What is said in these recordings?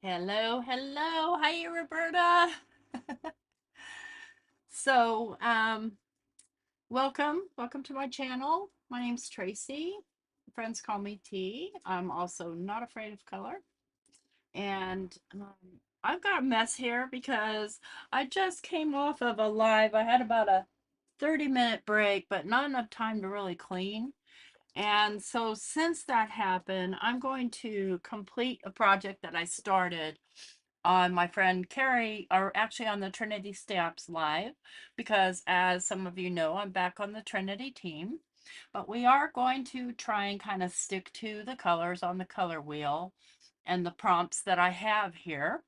Hello, hello. Hi, Roberta. So, welcome to my channel. My name's Tracy. Friends call me T. I'm also not afraid of color. And I've got a mess here because I just came off of a live. I had about a 30-minute break, but not enough time to really clean. And so since that happened, I'm going to complete a project that I started on my friend Carrie, or actually on the Trinity Stamps Live, because as some of you know, I'm back on the Trinity team. But we are going to try and kind of stick to the colors on the color wheel and the prompts that I have here.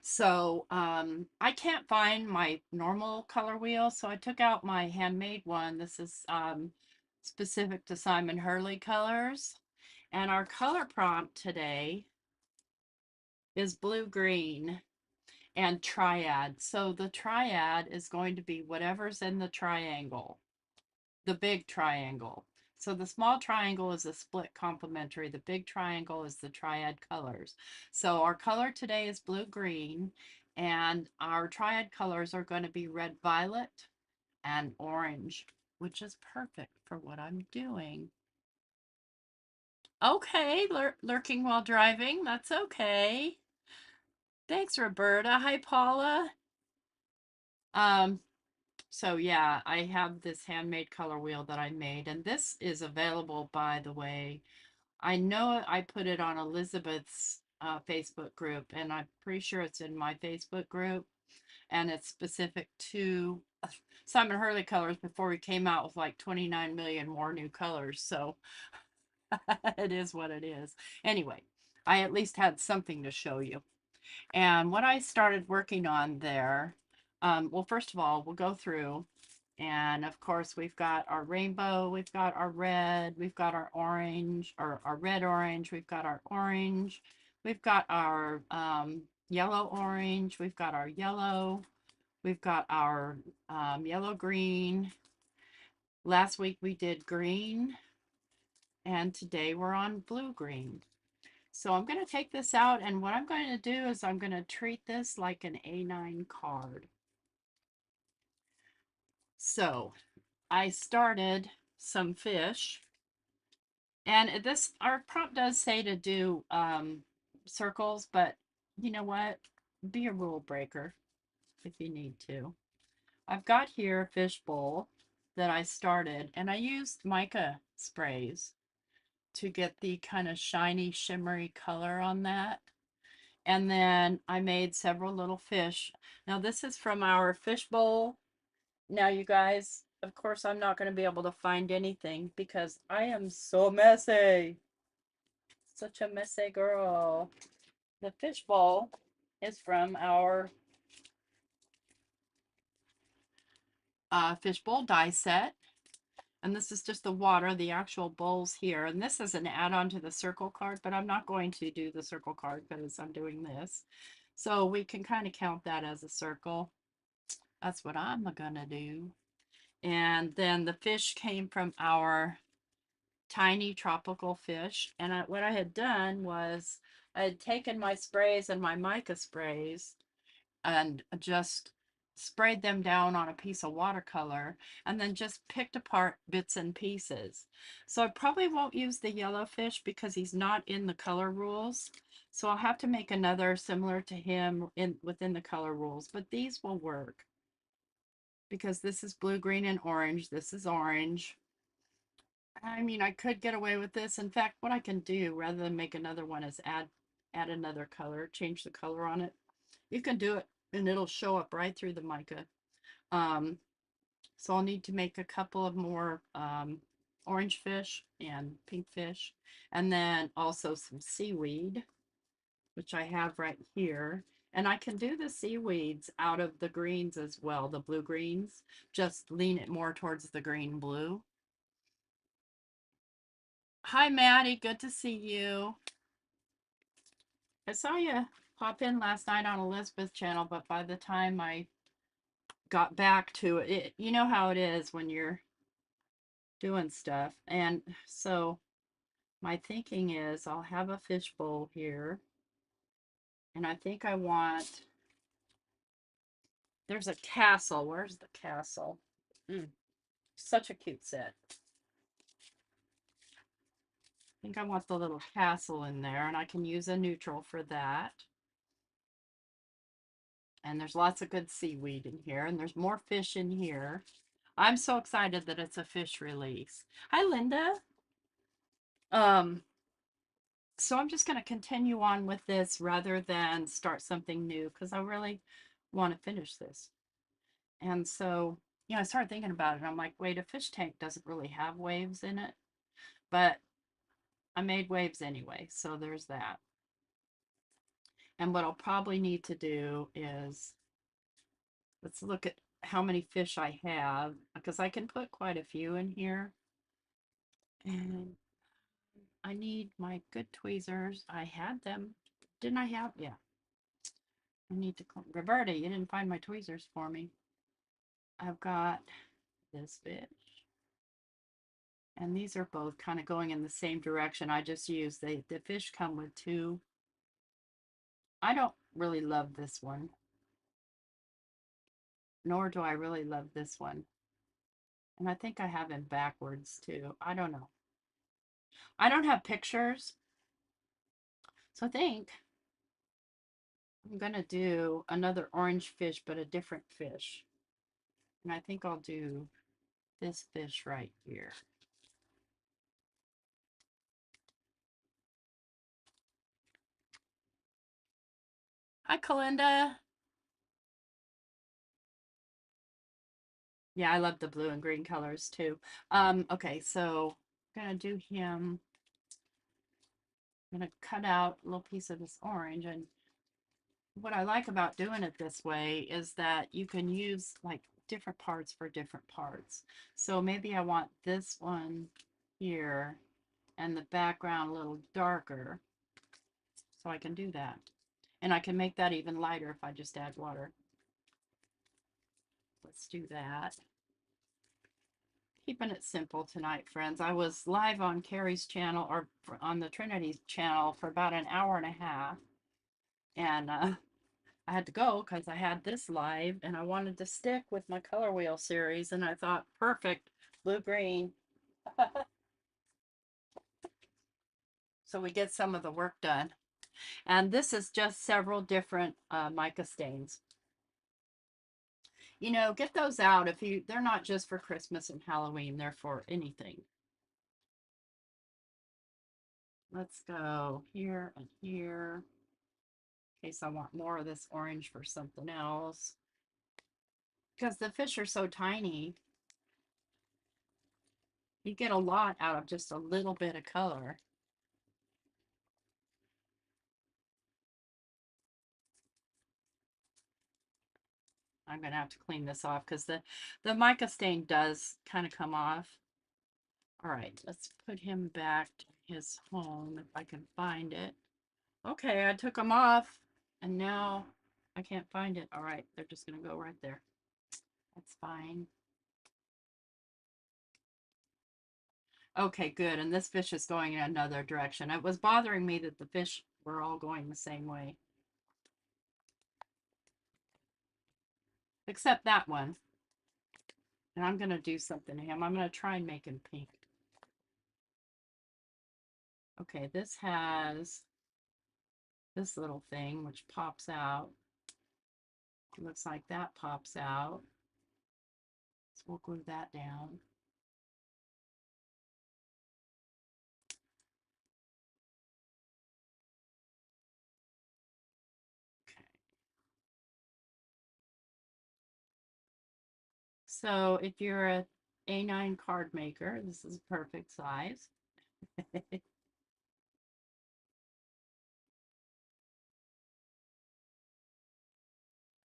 So I can't find my normal color wheel, so I took out my handmade one. This is specific to Simon Hurley colors. And our color prompt today is blue-green and triad. So the triad is going to be whatever's in the triangle, the big triangle. So the small triangle is a split complementary. The big triangle is the triad colors. So our color today is blue-green, and our triad colors are going to be red-violet and orange, which is perfect for what I'm doing. Okay, lurking while driving. That's okay. Thanks, Roberta. Hi, Paula. Um, So yeah, I have this handmade color wheel that I made, and this is available, by the way. I know I put it on Elizabeth's Facebook group, and I'm pretty sure it's in my Facebook group, and it's specific to Simon Hurley colors before he came out with like 29 million more new colors. So it is what it is. Anyway, I at least had something to show you. And what I started working on there, well, first of all, we'll go through. And of course, we've got our rainbow, we've got our red, we've got our orange, or our red orange, we've got our orange, we've got our yellow orange, we've got our yellow, we've got our yellow green. Last week we did green, and today we're on blue green. So I'm going to take this out, and what I'm going to do is I'm going to treat this like an A9 card. So I started some fish, and this, our prompt does say to do circles, but you know what? Be a rule breaker if you need to. I've got here a fish bowl that I started, and I used mica sprays to get the kind of shiny, shimmery color on that. And then I made several little fish. Now this is from our fish bowl. Now you guys, of course I'm not going to be able to find anything because I am so messy. Such a messy girl. The fish bowl is from our fish bowl die set. And this is just the water, the actual bowls here. And this is an add-on to the circle card, but I'm not going to do the circle card because I'm doing this. So we can kind of count that as a circle. That's what I'm gonna do. And then the fish came from our tiny tropical fish. And what I had done was I had taken my sprays and my mica sprays and just sprayed them down on a piece of watercolor and then just picked apart bits and pieces. So I probably won't use the yellow fish because he's not in the color rules. So I'll have to make another similar to him within the color rules, but these will work because this is blue, green, and orange. This is orange. I mean, I could get away with this. In fact, what I can do rather than make another one is add another color, change the color on it. You can do it and it'll show up right through the mica. Um, so I'll need to make a couple of more orange fish and pink fish, and then also some seaweed, which I have right here. And I can do the seaweeds out of the greens as well, the blue greens. Just lean it more towards the green blue. Hi, Maddie. Good to see you. I saw you pop in last night on Elizabeth's channel, but by the time I got back to it, you know how it is when you're doing stuff. And so my thinking is I'll have a fishbowl here. And I think I want, there's a castle. Where's the castle? Mm, such a cute set. I think I want the little castle in there, and I can use a neutral for that. And there's lots of good seaweed in here, and there's more fish in here. I'm so excited that it's a fish release. Hi, Linda. Um, so I'm just going to continue on with this rather than start something new because I really want to finish this. And so, I started thinking about it. I'm like, wait, a fish tank doesn't really have waves in it, but I made waves anyway. So there's that. And what I'll probably need to do is let's look at how many fish I have because I can put quite a few in here. And I need my good tweezers. I had them. Didn't I have? Yeah. I need to clean. Roberta, you didn't find my tweezers for me. I've got this fish. And these are both kind of going in the same direction. I just use the fish come with two. I don't really love this one. Nor do I really love this one. And I think I have him backwards too. I don't know. I don't have pictures. So I think I'm going to do another orange fish, but a different fish. And I think I'll do this fish right here. Hi, Kalinda. Yeah, I love the blue and green colors too. Okay, so I'm gonna do him. I'm gonna cut out a little piece of this orange, and what I like about doing it this way is that you can use like different parts for different parts. So maybe I want this one here and the background a little darker, so I can do that. And I can make that even lighter if I just add water. Let's do that. Keeping it simple tonight, friends. I was live on Carrie's channel or on the Trinity channel for about an hour and a half. And I had to go because I had this live and I wanted to stick with my color wheel series. And I thought, perfect, blue green. So we get some of the work done. And this is just several different mica stains. Get those out if they're not just for Christmas and Halloween, they're for anything. Let's go here and here. In case I want more of this orange for something else. Because the fish are so tiny, you get a lot out of just a little bit of color. I'm going to have to clean this off because the mica stain does kind of come off. All right, let's put him back to his home if I can find it. Okay, I took them off and now I can't find it. All right, they're just going to go right there. That's fine. Okay, good. And this fish is going in another direction. It was bothering me that the fish were all going the same way. Except that one. And I'm going to do something to him. I'm going to try and make him pink. Okay, this has this little thing which pops out. It looks like that pops out. So we'll glue that down. Okay. So if you're a A9 card maker, this is a perfect size.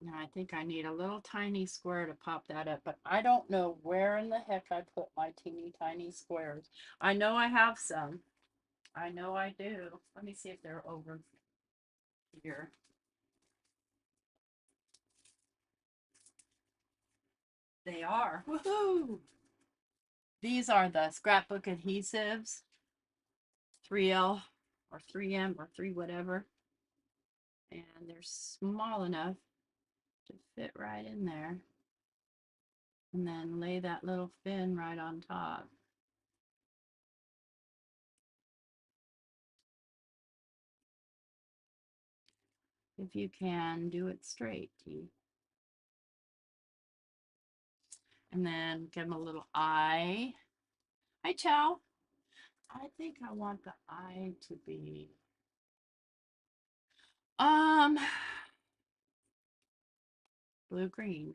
Now I think I need a little tiny square to pop that up, but I don't know where in the heck I put my teeny tiny squares. I know I have some. I know I do. Let me see if they're over here. They are. Woohoo! These are the scrapbook adhesives, 3L or 3M or 3 whatever. And they're small enough to fit right in there. And then lay that little fin right on top. If you can, do it straight, T. And then give them a little eye. Hi, Chow. I think I want the eye to be um blue green.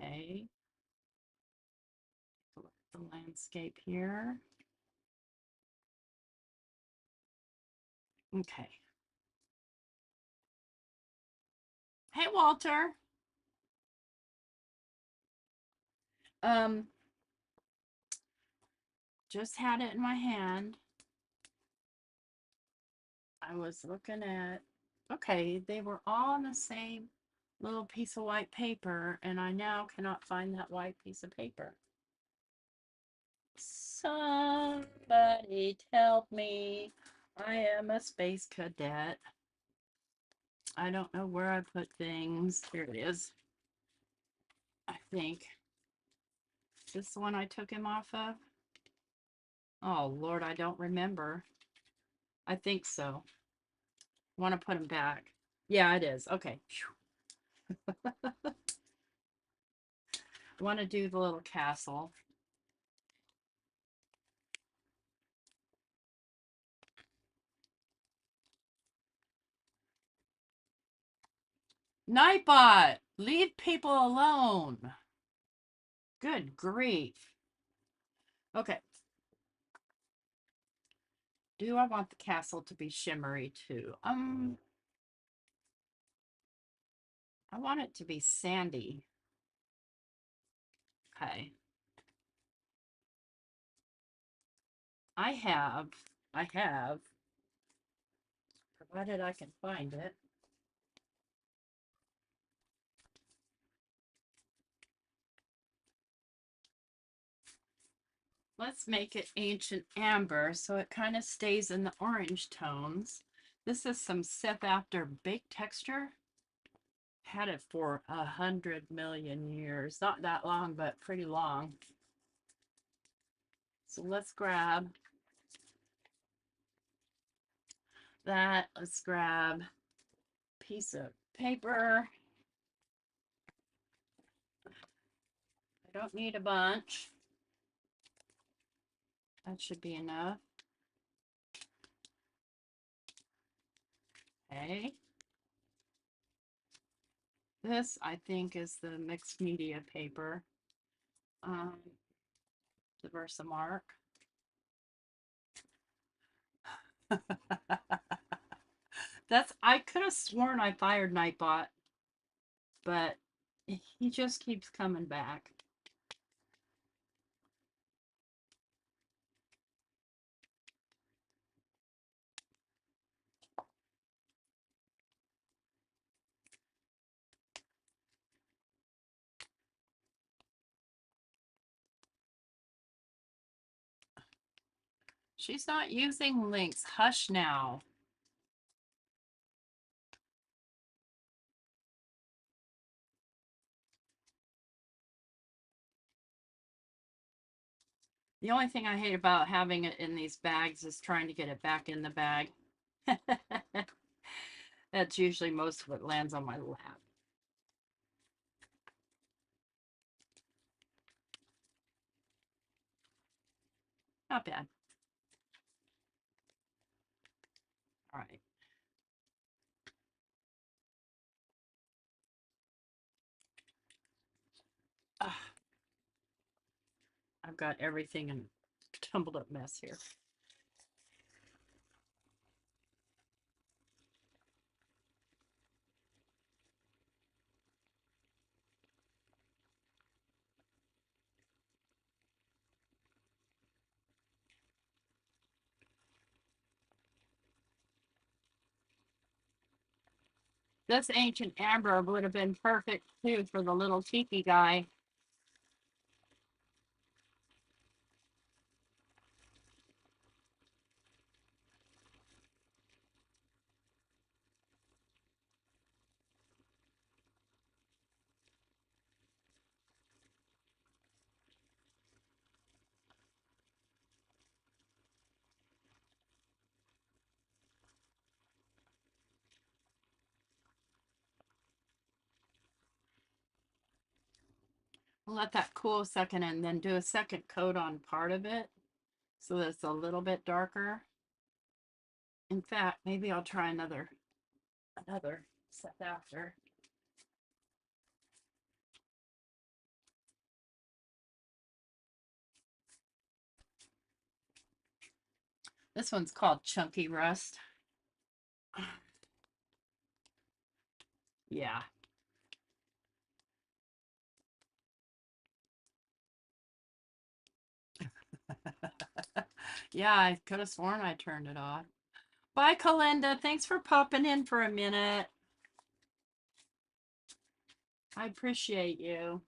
Okay. The landscape here. Okay. Hey, Walter. Um, just had it in my hand. I was looking at, okay, they were all on the same little piece of white paper, and I now cannot find that white piece of paper. Somebody help me. I am a space cadet. I don't know where I put things. Here it is. I think. Is this the one I took him off of? Oh, Lord, I don't remember. I think so. Want to put him back. Yeah, it is. Okay. Want to do the little castle. Nightbot, leave people alone. Good grief. Okay. Do I want the castle to be shimmery too? I want it to be sandy. Okay. I have, provided I can find it. Let's make it ancient amber so it kind of stays in the orange tones. This is some sip after bake texture. Had it for 100 million years. Not that long, but pretty long. So let's grab that. Let's grab a piece of paper. I don't need a bunch. That should be enough. Okay. This, I think, is the mixed media paper. The Versamark. That's, I could have sworn I fired Nightbot, but he just keeps coming back. She's not using links. Hush now. The only thing I hate about having it in these bags is trying to get it back in the bag. That's usually most of what lands on my lap. Not bad. All right. I've got everything in a tumbled up mess here. This ancient amber would have been perfect too for the little tiki guy. Let that cool a second and then do a second coat on part of it so that it's a little bit darker. In fact, maybe I'll try another set after. This one's called Chunky Rust. Yeah. Yeah, I could have sworn I turned it off. Bye, Kalinda. Thanks for popping in for a minute. I appreciate you.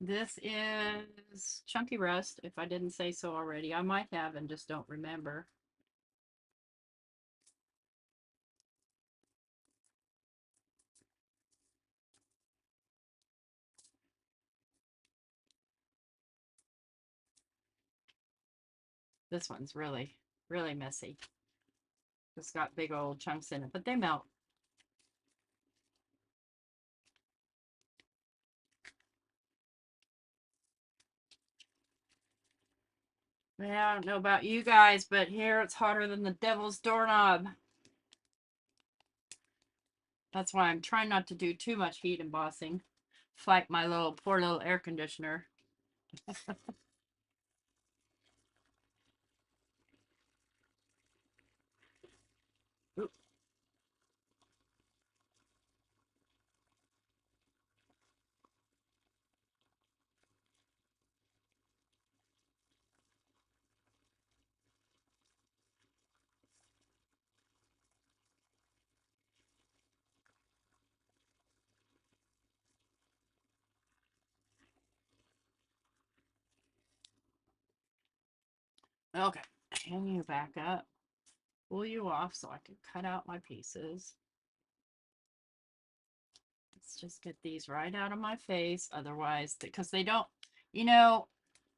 This is Chunky Rust, if I didn't say so already. I might have and just don't remember. This one's really, really messy. It's got big old chunks in it, but they melt. Yeah, I don't know about you guys, but here it's hotter than the devil's doorknob. That's why I'm trying not to do too much heat embossing. Fight my poor little air conditioner. Okay, can you back up? Pull you off so I can cut out my pieces. Let's just get these right out of my face. Otherwise, because they don't, you know,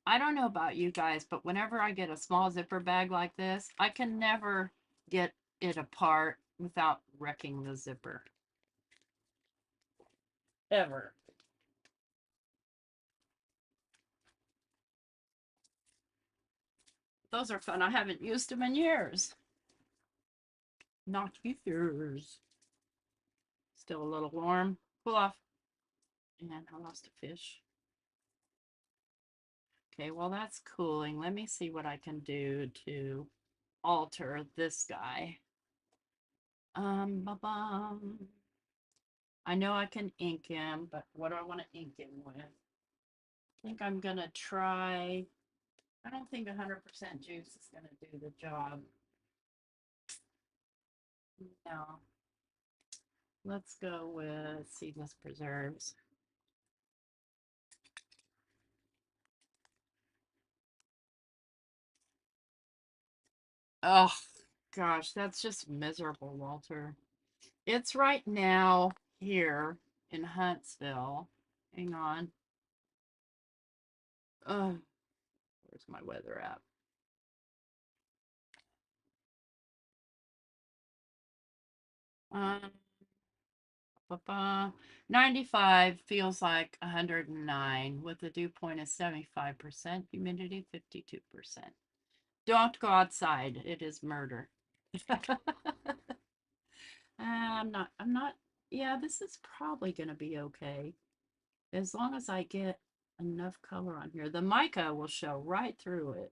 I don't know about you guys, but whenever I get a small zipper bag like this, I can never get it apart without wrecking the zipper. Ever. Those are fun. I haven't used them in years. Not years. Still a little warm. Pull off. And I lost a fish. Okay, well that's cooling. Let me see what I can do to alter this guy. Ba-bum. I know I can ink him, but what do I want to ink him with? I think I'm gonna try. I don't think 100% juice is gonna do the job. No. Let's go with seedless preserves. Oh gosh, that's just miserable, Walter. It's right now here in Huntsville. Hang on. Oh, where's my weather app? Um, 95 feels like 109 with a dew point of 75%, humidity 52%. Don't go outside. It is murder. I'm not, yeah, this is probably going to be okay. As long as I get enough color on here. The mica will show right through it.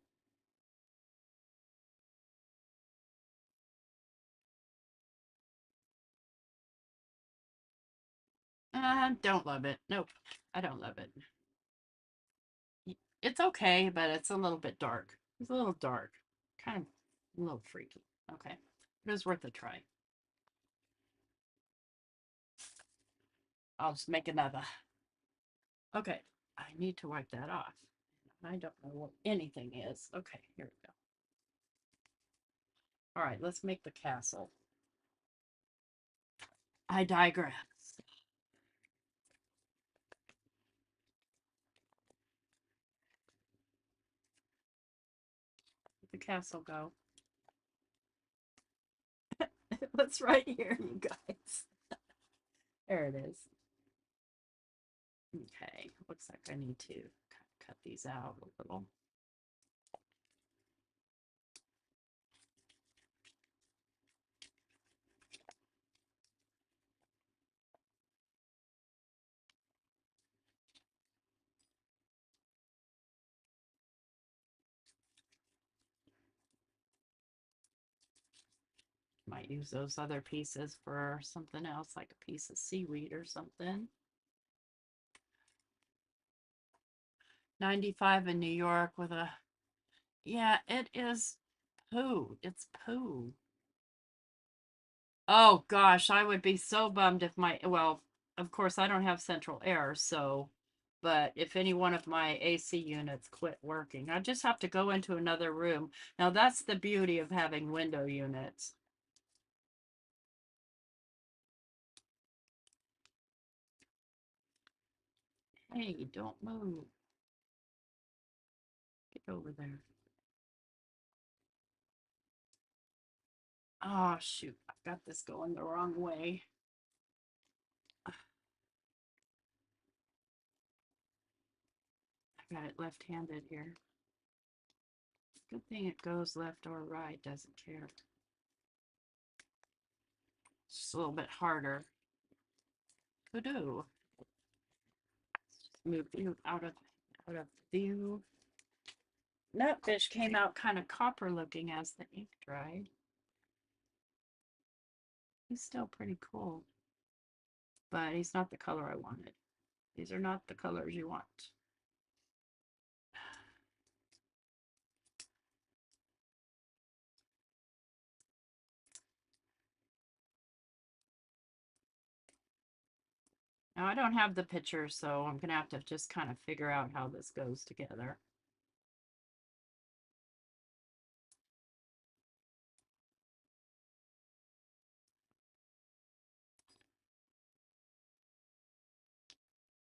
Don't love it. Nope, I don't love it. It's okay, but it's a little bit dark. It's a little dark, kind of a little freaky. Okay, it was worth a try. I'll just make another. Okay, I need to wipe that off. I don't know what anything is. Okay, here we go. All right, let's make the castle. I digress. Where'd the castle go? It's right here, you guys. There it is. Okay, looks like I need to cut these out a little. Might use those other pieces for something else, like a piece of seaweed or something. 95 in New York with a, yeah, it is poo. It's poo. Oh gosh, I would be so bummed if my, well, of course I don't have central air, so, but if any one of my AC units quit working, I just have to go into another room. Now that's the beauty of having window units. Hey, don't move. Get over there. Oh shoot, I've got this going the wrong way. I got it left-handed here. Good thing it goes left or right, doesn't care. It's just a little bit harder to do. Just move you out of view. Nutfish came out kind of copper looking as the ink dried. He's still pretty cool, but he's not the color I wanted. These are not the colors you want. Now I don't have the picture, so I'm gonna have to just kind of figure out how this goes together.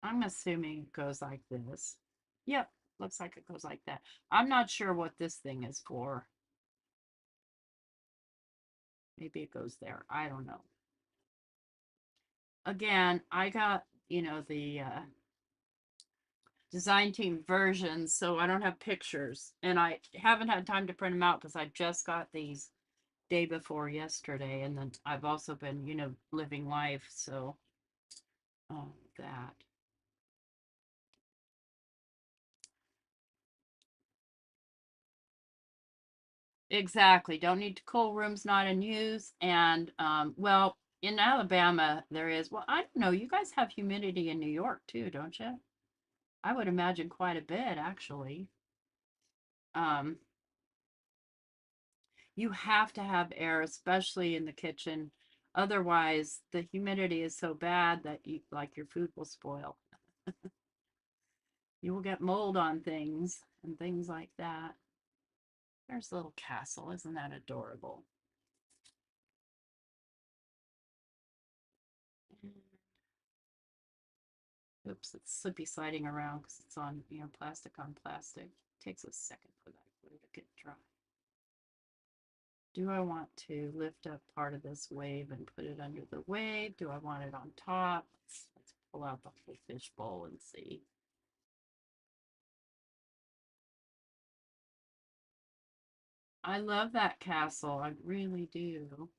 I'm assuming it goes like this. Yep, looks like it goes like that. I'm not sure what this thing is for. Maybe it goes there. I don't know. Again, I got, the design team versions, so I don't have pictures. And I haven't had time to print them out because I just got these day before yesterday. And then I've also been, living life. So that. Exactly. Don't need to cool rooms not in use. And well, in Alabama there is, well, I don't know, you guys have humidity in New York too, don't you? I would imagine quite a bit actually. Um, you have to have air, especially in the kitchen. Otherwise, the humidity is so bad that your food will spoil. You will get mold on things and things like that. There's a little castle. Isn't that adorable? Oops, it's slippy sliding around because it's on, plastic on plastic. Takes a second for that glue to get dry. Do I want to lift up part of this wave and put it under the wave? Do I want it on top? Let's pull out the whole fish bowl and see. I love that castle. I really do.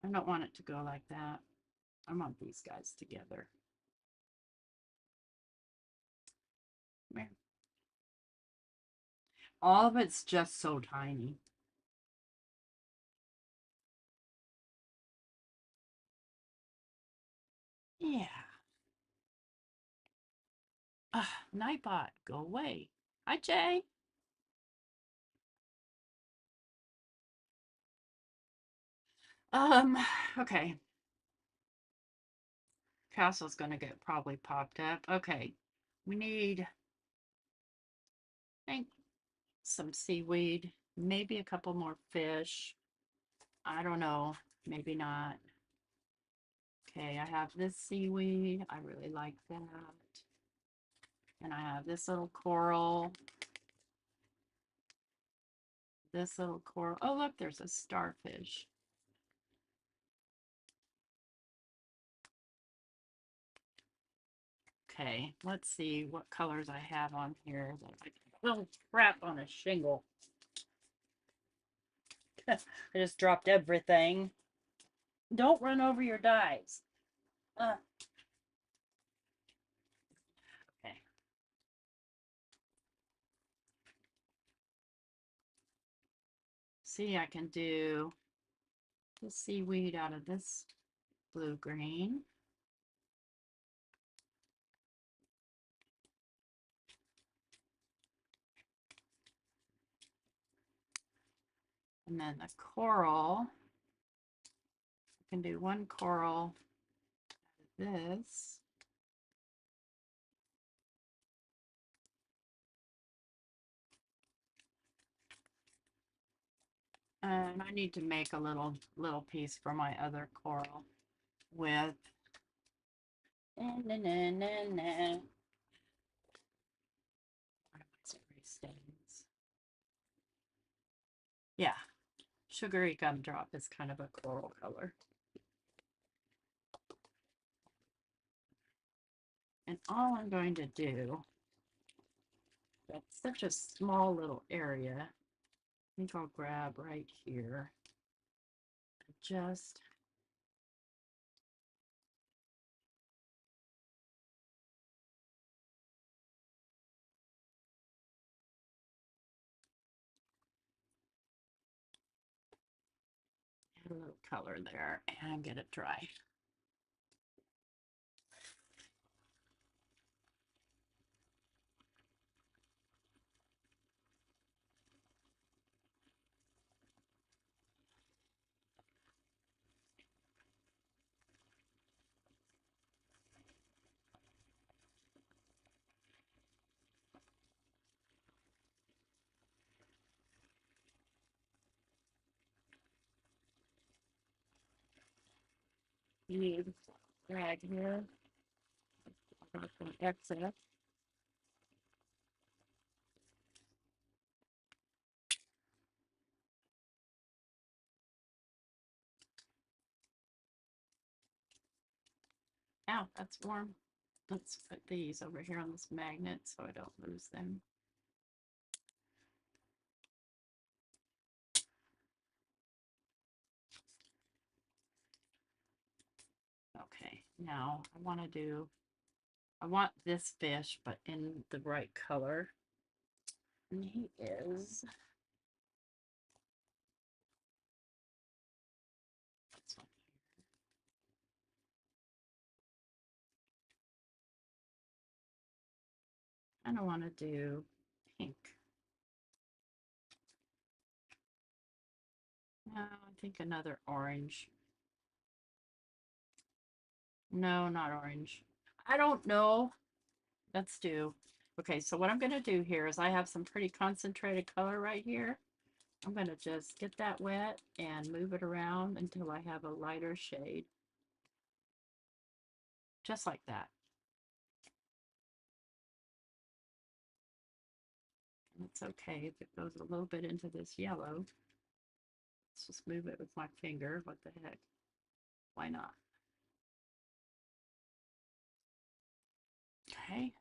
I don't want it to go like that. I want these guys together. Come here. All of it's just so tiny. Yeah. Nightbot, go away. Hi, Jay. Um, okay. Castle's gonna get probably popped up. Okay. We need, I think, some seaweed, maybe a couple more fish. I don't know. Maybe not. Okay, I have this seaweed. I really like that. And I have this little coral. This little coral. Oh, look, there's a starfish. Okay, let's see what colors I have on here that I can. Oh, crap on a shingle. I just dropped everything. Don't run over your dies. Uh, okay. See, I can do the seaweed out of this blue green. And then the coral, I can do one coral out of this. And I need to make a little piece for my other coral with spray stains. Yeah, sugary gumdrop is kind of a coral color. And all I'm going to do, that's such a small little area, I think I'll grab right here. Just add a little color there and get it dry. You need drag here. Got some excess. Ow, that's warm. Let's put these over here on this magnet so I don't lose them. Okay, now I want this fish, but in the right color. And he is, I don't want to do pink. No, I think another orange. No, not orange. I don't know. Let's do. Okay, so what I'm going to do here is I have some pretty concentrated color right here. I'm going to just get that wet and move it around until I have a lighter shade. Just like that. And it's okay if it goes a little bit into this yellow. Let's just move it with my finger. What the heck? Why not? Okay.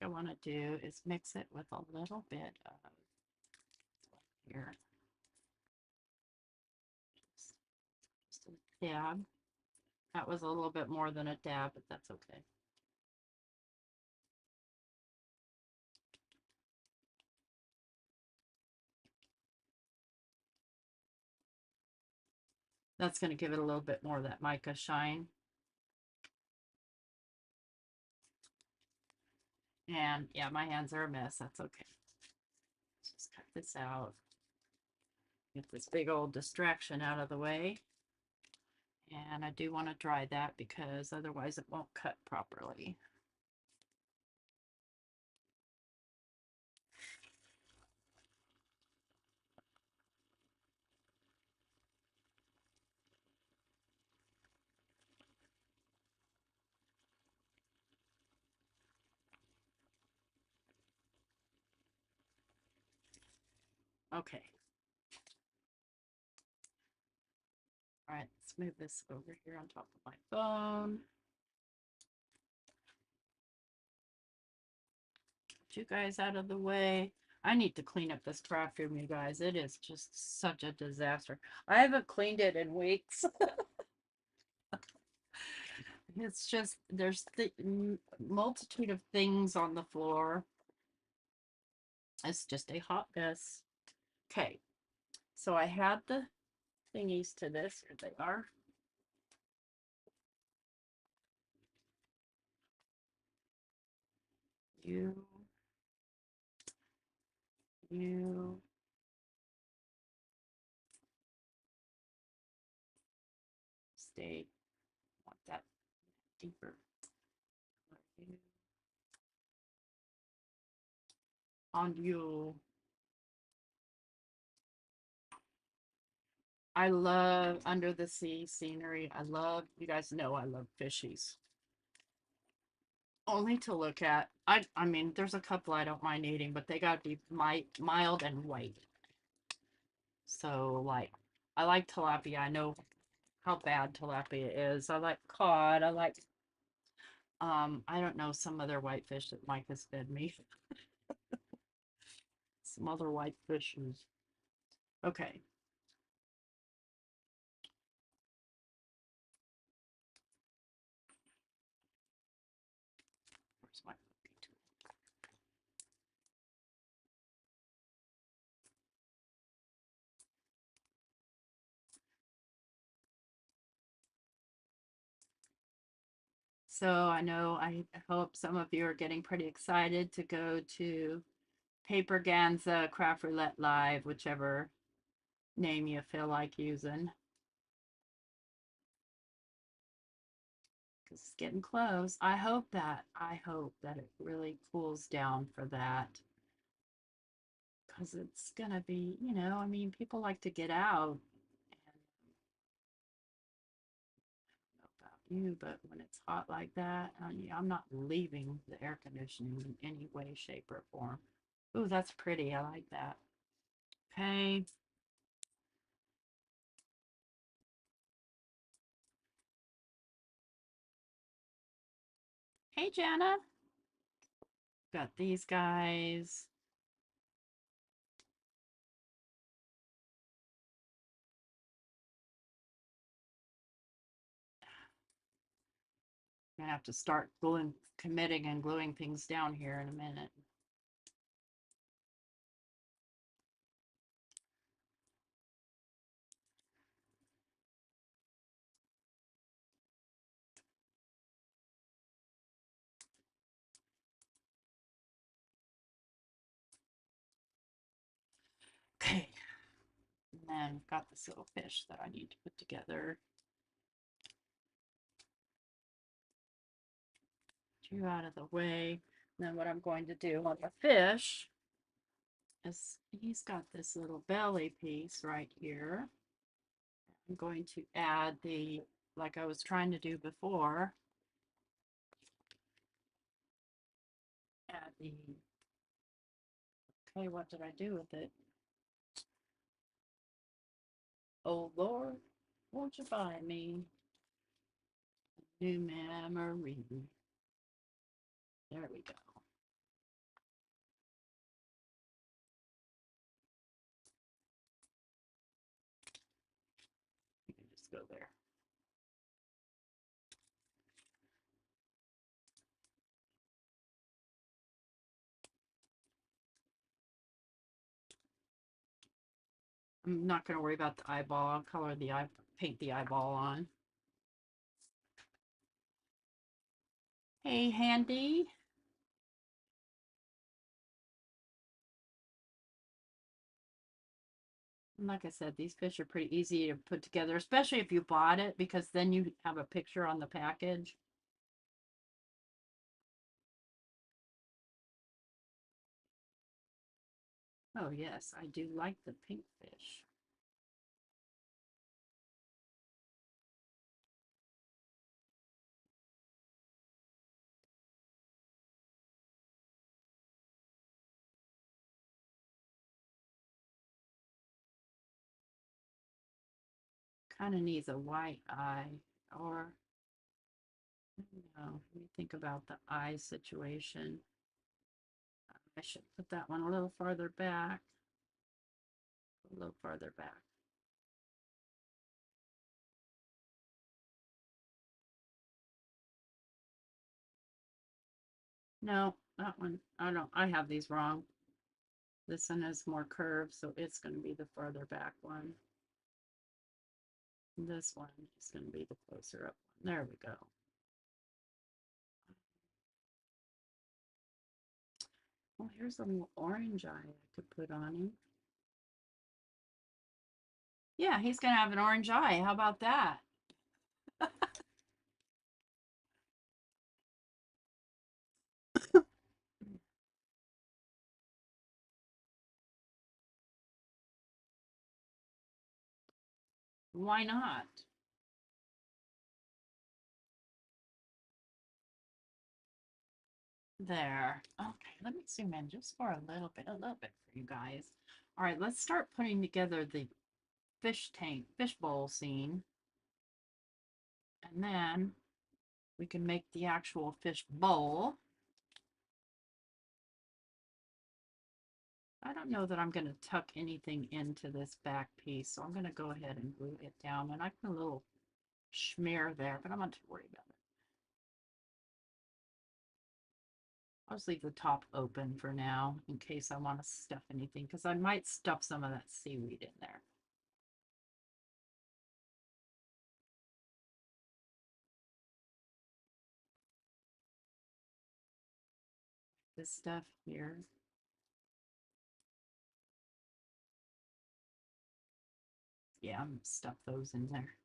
I want to do is mix it with a little bit of here, just a dab. That was a little bit more than a dab, but that's okay. That's going to give it a little bit more of that mica shine. And yeah, my hands are a mess. That's okay. Let's just cut this out. Get this big old distraction out of the way. And I do want to dry that because otherwise it won't cut properly. Okay. All right, let's move this over here on top of my phone. Get you guys out of the way. I need to clean up this craft room, you guys. It is just such a disaster. I haven't cleaned it in weeks. It's just, there's the multitude of things on the floor. It's just a hot mess. Okay, so I had the thingies to this. Here they are. You, you, stay. Want that deeper. You, on you. I love under the sea scenery. I love, you guys know I love fishies. Only to look at. I mean, there's a couple I don't mind eating, but they gotta be mild and white. So like, I like tilapia. I know how bad tilapia is. I like cod. I like I don't know, some other white fish that Mike has fed me. Some other white fishes. Okay. Where's my cookie tool? So I hope some of you are getting pretty excited to go to Paper Ganza, Craft Roulette Live, whichever name you feel like using. Because it's getting close. I hope that it really cools down for that. Because it's gonna be, I mean, people like to get out. And I don't know about you, but when it's hot like that, I'm not leaving the air conditioning in any way, shape, or form. Ooh, that's pretty. I like that. Okay. Hey, Jana. Got these guys. I'm gonna have to start committing and gluing things down here in a minute. Okay. And then we've got this little fish that I need to put together. You out of the way. And then what I'm going to do on the fish is he's got this little belly piece right here. I'm going to add like I was trying to do before, add okay, what did I do with it? Oh Lord, won't you buy me a new memory? There we go. I'm not going to worry about the eyeball. I'll color the eye, paint the eyeball on. Hey, Handy. And like I said, these fish are pretty easy to put together, especially if you bought it, because then you have a picture on the package. Oh, yes, I do like the pink fish. Kind of needs a white eye, or, you know, let me think about the eye situation. I should put that one a little farther back. A little farther back. No, that one, I have these wrong. This one is more curved, so it's going to be the farther back one. This one is going to be the closer up one. There we go. Oh, here's a little orange eye I could put on him. Yeah, he's going to have an orange eye. How about that? Why not? There. Okay, let me zoom in just for a little bit for you guys. All right, let's start putting together the fish tank, fish bowl scene. And then we can make the actual fish bowl. I don't know that I'm going to tuck anything into this back piece, so I'm going to go ahead and glue it down. And I put a little smear there, but I'm not too worried about it. I'll just leave the top open for now in case I want to stuff anything, because I might stuff some of that seaweed in there. This stuff here. Yeah, I'm going to stuff those in there.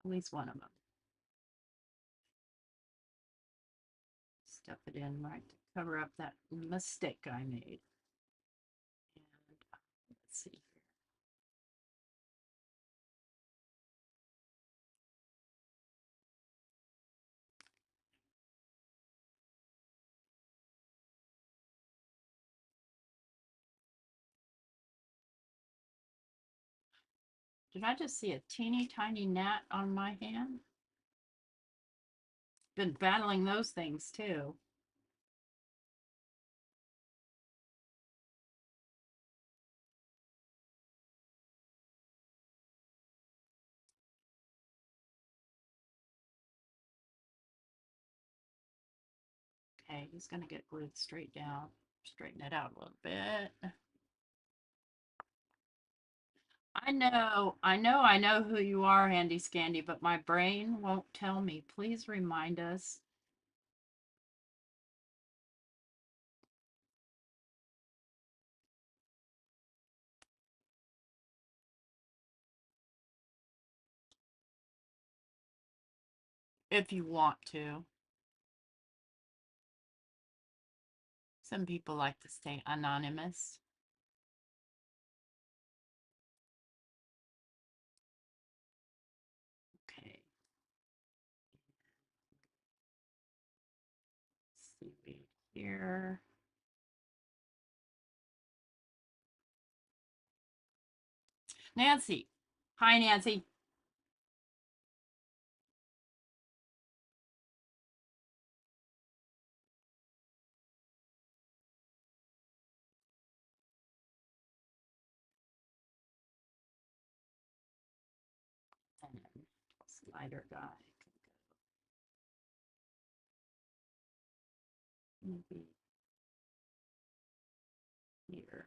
At least one of them. Stuff it in right to cover up that mistake I made. And let's see here. Did I just see a teeny tiny gnat on my hand? Been battling those things too. Okay, he's gonna get glued straight down. Straighten it out a little bit. I know who you are, Handy Scandy, but my brain won't tell me. Please remind us. If you want to. Some people like to stay anonymous. Okay. Seaweed here. Nancy. Hi, Nancy. And then slider guy can go maybe here.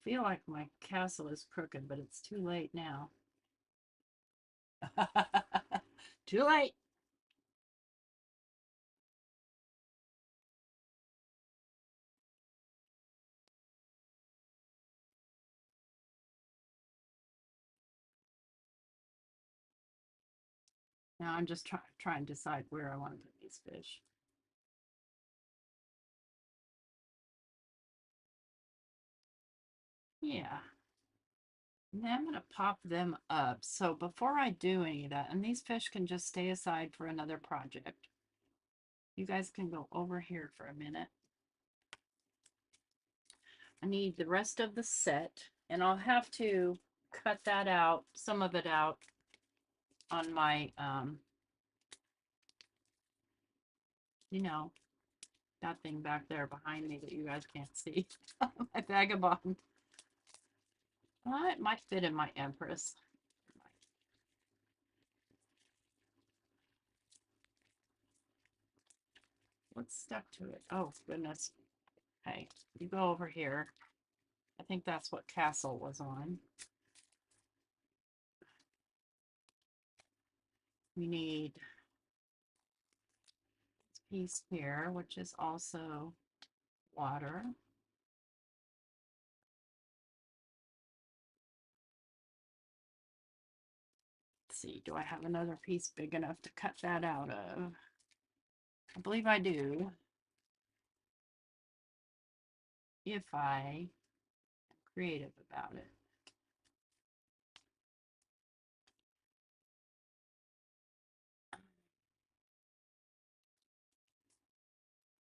feel like my castle is crooked, but it's too late now. Too late. Now I'm just trying to decide where I want to put these fish. Yeah. And then I'm going to pop them up. So before I do any of that, and these fish can just stay aside for another project. You guys can go over here for a minute. I need the rest of the set, and I'll have to cut that out, some of it out on my, you know, that thing back there behind me that you guys can't see. My vagabond. Well, it might fit in my Empress. What's stuck to it? Oh, goodness. Hey, you go over here. I think that's what Castle was on. We need this piece here, which is also water. Let's see, do I have another piece big enough to cut that out of? I believe I do. If I am creative about it.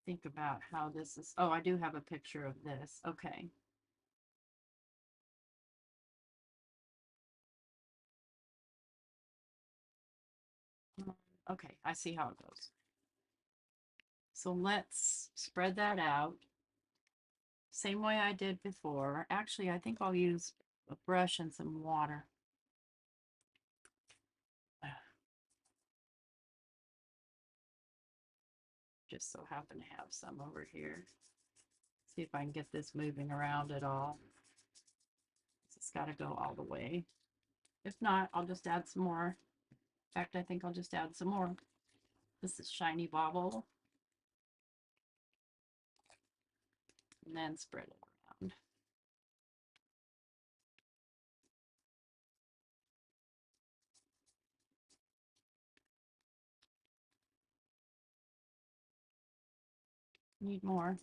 Think about how this is. Oh, I do have a picture of this. Okay. Okay, I see how it goes. So let's spread that out. Same way I did before. Actually, I think I'll use a brush and some water. Just so happen to have some over here. See if I can get this moving around at all. It's got to go all the way. If not, I'll just add some more. In fact, I think I'll just add some more. This is shiny bobble. And then spread it around. Need more.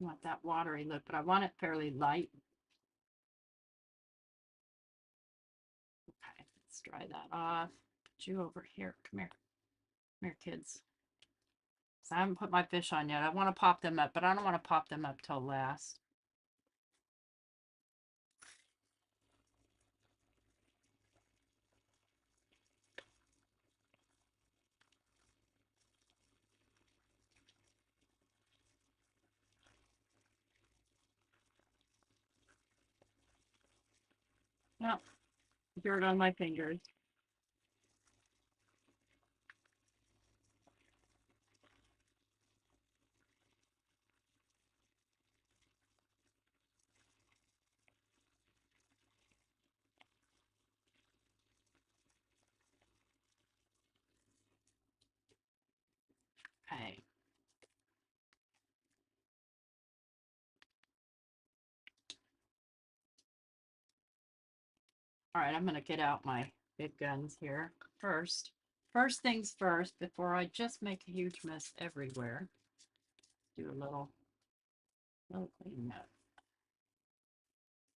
I want that watery look, but I want it fairly light. Okay, let's dry that off. Put you over here. Come here. Come here, kids. So I haven't put my fish on yet. I want to pop them up, but I don't want to pop them up till last. Yep, dirt on my fingers. Okay. All right, I'm going to get out my big guns here first. First things first, before I just make a huge mess everywhere, do a little cleaning up.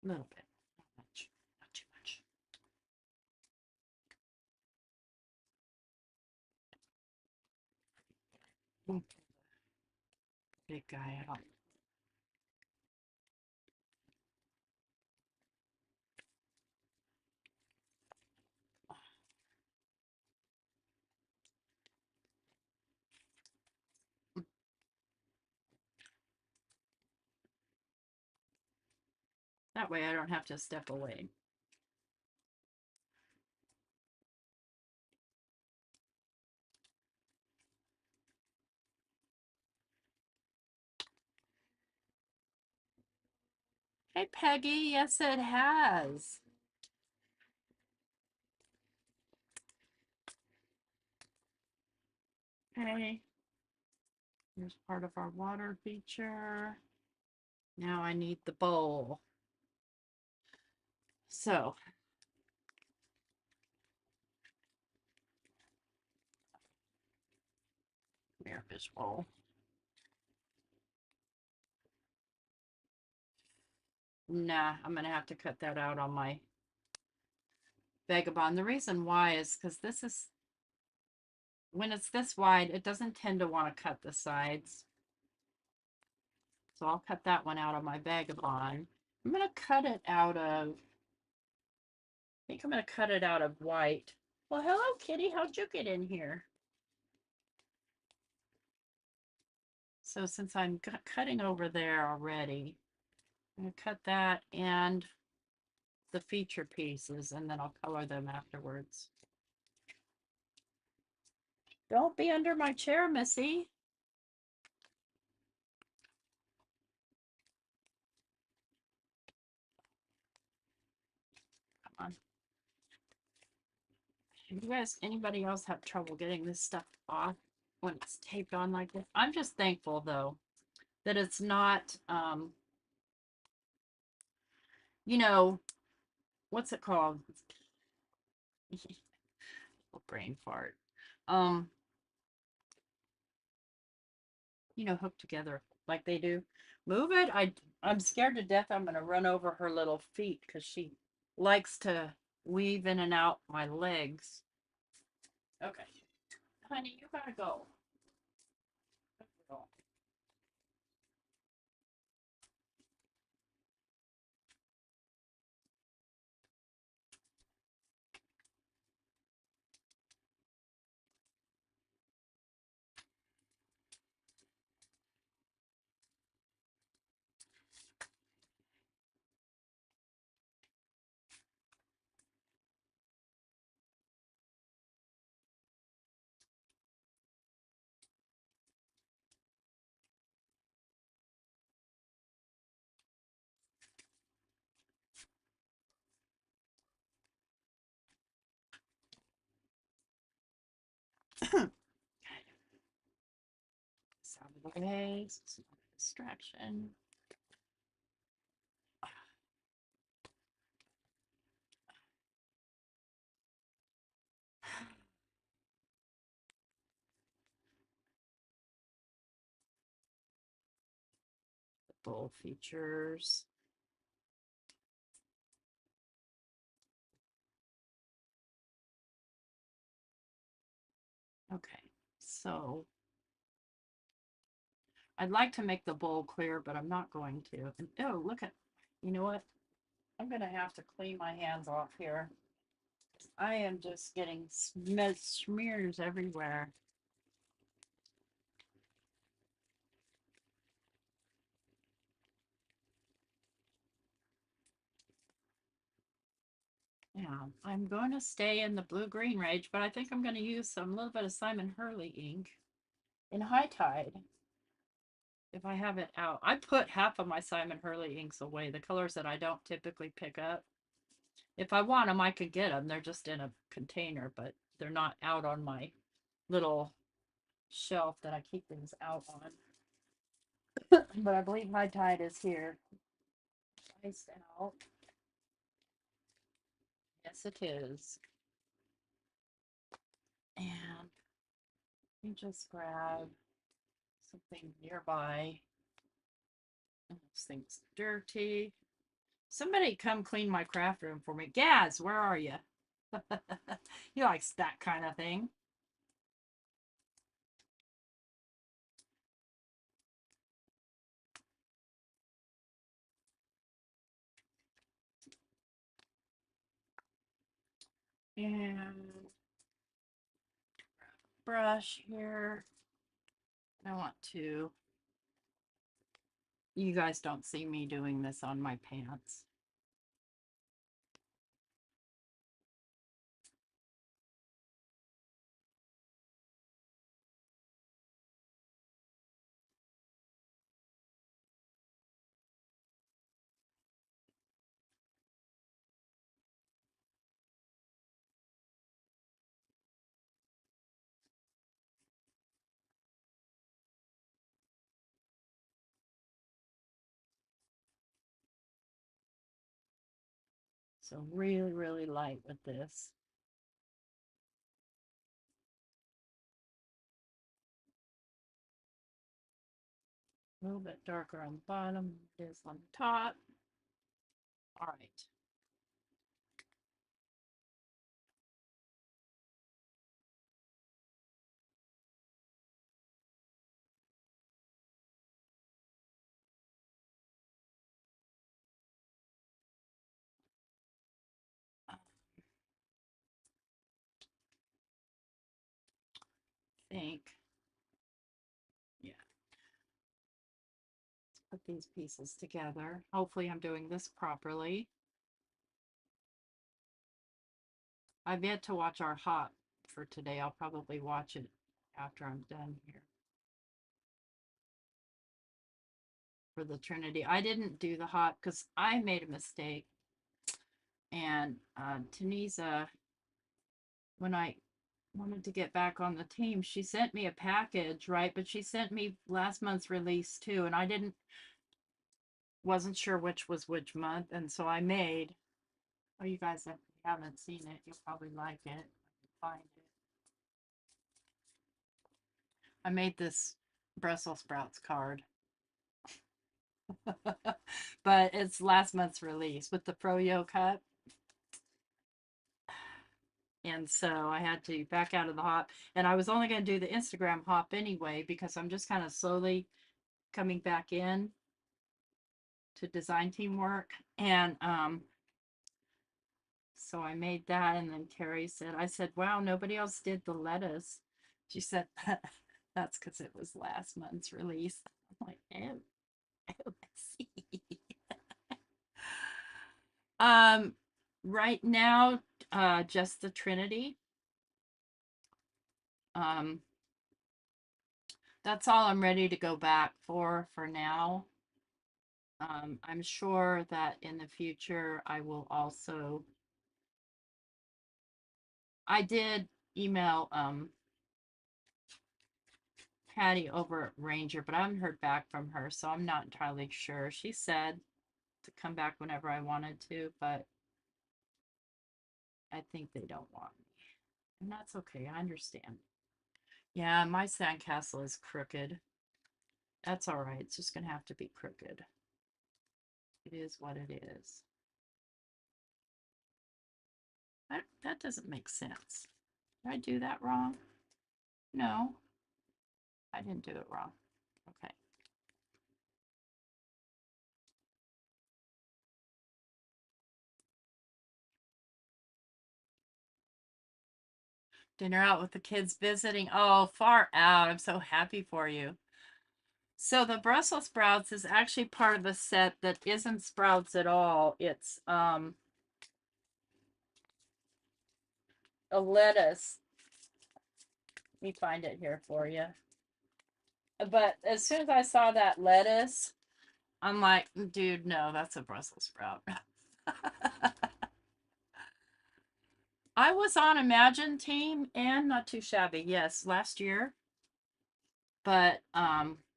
A little bit, not much, not too much. Big guy out. That way I don't have to step away. Hey, Peggy. Yes, it has. Okay. Here's part of our water feature. Now I need the bowl. So, mirror fish bowl. Nah, I'm going to have to cut that out on my Vagabond. The reason why is because this is, when it's this wide, it doesn't tend to want to cut the sides. So I'll cut that one out of my Vagabond. I'm going to cut it out of, I think I'm going to cut it out of white. Well, hello, kitty. How'd you get in here? So since I'm cutting over there already, I'm going to cut that and the feature pieces, and then I'll color them afterwards. Don't be under my chair, Missy. Come on. You guys, anybody else have trouble getting this stuff off when it's taped on like this? I'm just thankful, though, that it's not, you know, what's it called? Brain fart. Um, hooked together like they do. Move it. I'm scared to death I'm gonna run over her little feet because she likes to weave in and out my legs. Okay, honey, you gotta go. This out of the way. So it's not a distraction. The bowl features. Okay, so I'd like to make the bowl clear, but I'm not going to. And oh, look at, you know what? I'm gonna have to clean my hands off here. I am just getting smears everywhere. Yeah, I'm going to stay in the blue-green range, but I think I'm going to use some little bit of Simon Hurley ink in High Tide if I have it out. I put half of my Simon Hurley inks away, the colors that I don't typically pick up. If I want them, I could get them. They're just in a container, but they're not out on my little shelf that I keep things out on. But I believe High Tide is here. Iced out. Yes, it is. And let me just grab something nearby. This thing's dirty. Somebody come clean my craft room for me. Gaz, where are you? He likes that kind of thing. And brush here. I want to. You guys don't see me doing this on my pants. So really, really light with this. A little bit darker on the bottom than it is on the top. All right. I think, yeah, put these pieces together. Hopefully I'm doing this properly. I've yet to watch our hop for today. I'll probably watch it after I'm done here. For the Trinity. I didn't do the hop because I made a mistake. And Tunisia, when I wanted to get back on the team, she sent me a package, right? But she sent me last month's release too, and I wasn't sure which was which month, and so I made. Oh, you guys, if you haven't seen it, you'll probably like it. Find it. I made this Brussels sprouts card, but it's last month's release with the Froyo cup. And so I had to back out of the hop. And I was only going to do the Instagram hop anyway, because I'm just kind of slowly coming back in to design teamwork. And so I made that. And then Carrie said, I said, wow, nobody else did the lettuce. She said, that's because it was last month's release. I'm like, oh, I see. Right now, just the Trinity. Um, that's all I'm ready to go back for now. I'm sure that in the future I will also. I did email Patty over at Ranger, but I haven't heard back from her, so I'm not entirely sure. She said to come back whenever I wanted to, but I think they don't want me. And that's okay, I understand. Yeah, my sandcastle is crooked. That's all right. It's just gonna have to be crooked. It is what it is. That doesn't make sense. Did I do that wrong? No, I didn't do it wrong. Okay. Dinner out with the kids visiting. Oh, far out. I'm so happy for you. So the Brussels sprouts is actually part of a set that isn't sprouts at all. It's a lettuce. Let me find it here for you. But as soon as I saw that lettuce, I'm like, dude, no, that's a Brussels sprout. I was on Imagine team and not too shabby, yes, last year. But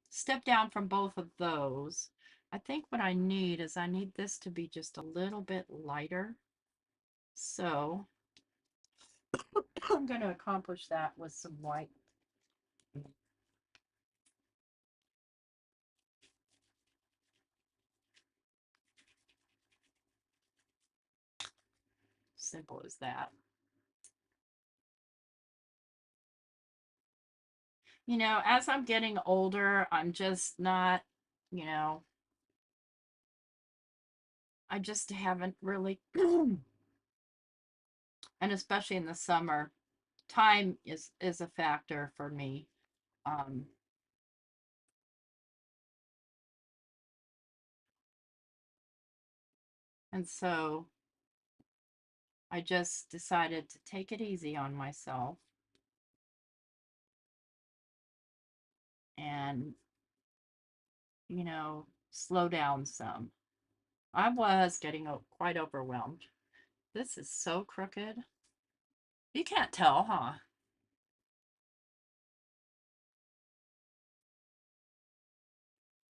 step down from both of those. I think what I need is I need this to be just a little bit lighter. So I'm going to accomplish that with some white. Simple as that. You know, as I'm getting older, I'm just not, you know, I just haven't really, and especially in the summer, time is a factor for me. Um, and so I just decided to take it easy on myself and, slow down some. I was getting quite overwhelmed. This is so crooked. You can't tell, huh?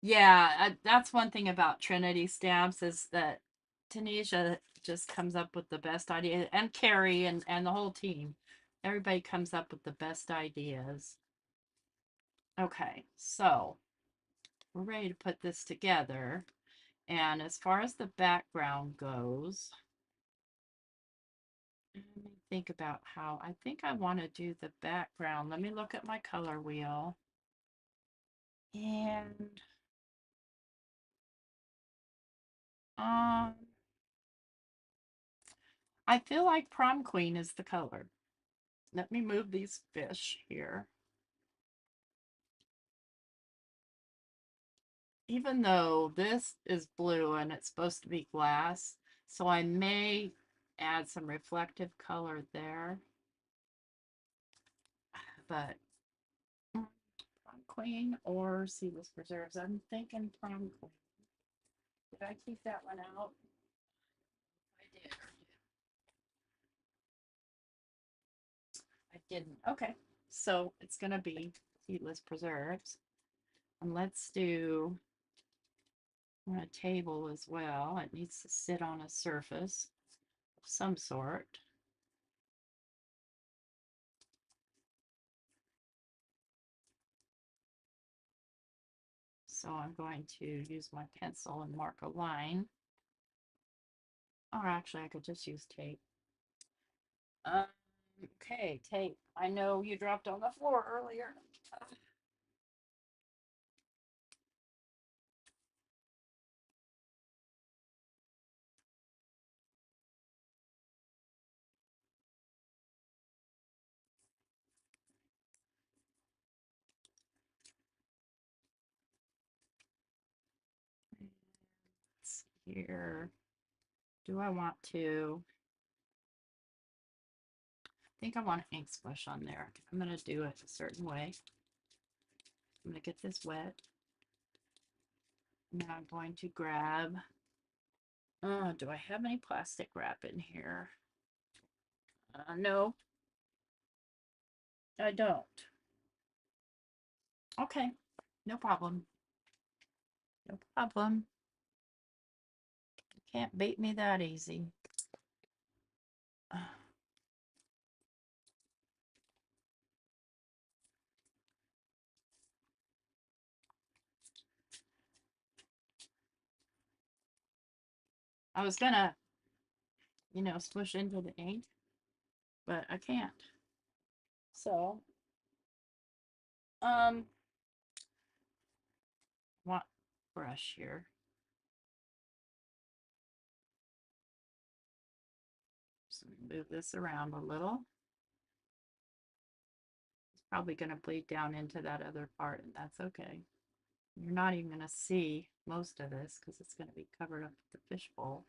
Yeah, that's one thing about Trinity stamps is that Tanisha just comes up with the best idea, and Carrie and the whole team. Everybody comes up with the best ideas. Okay, so we're ready to put this together. And as far as the background goes, let me think about how I think I want to do the background. Let me look at my color wheel. And um I feel like prom queen is the color. Let me move these fish here. Even though this is blue and it's supposed to be glass, so I may add some reflective color there. But prom queen or seedless preserves. I'm thinking prom queen. Did I keep that one out? I did. I didn't. Okay. So it's going to be seedless preserves. And let's do a table as well. It needs to sit on a surface of some sort. So I'm going to use my pencil and mark a line. Or actually, I could just use tape. Okay, tape. I know you dropped on the floor earlier. Let's see here. Do I want to? I think I want an ink splash on there. I'm going to do it a certain way. I'm going to get this wet. Now I'm going to grab, do I have any plastic wrap in here? No, I don't. Okay, no problem. No problem. You can't beat me that easy. I was gonna, smush into the ink, but I can't. So, um, want brush here. So move this around a little. It's probably going to bleed down into that other part, and that's okay. You're not even going to see most of this because it's going to be covered up with the fishbowl.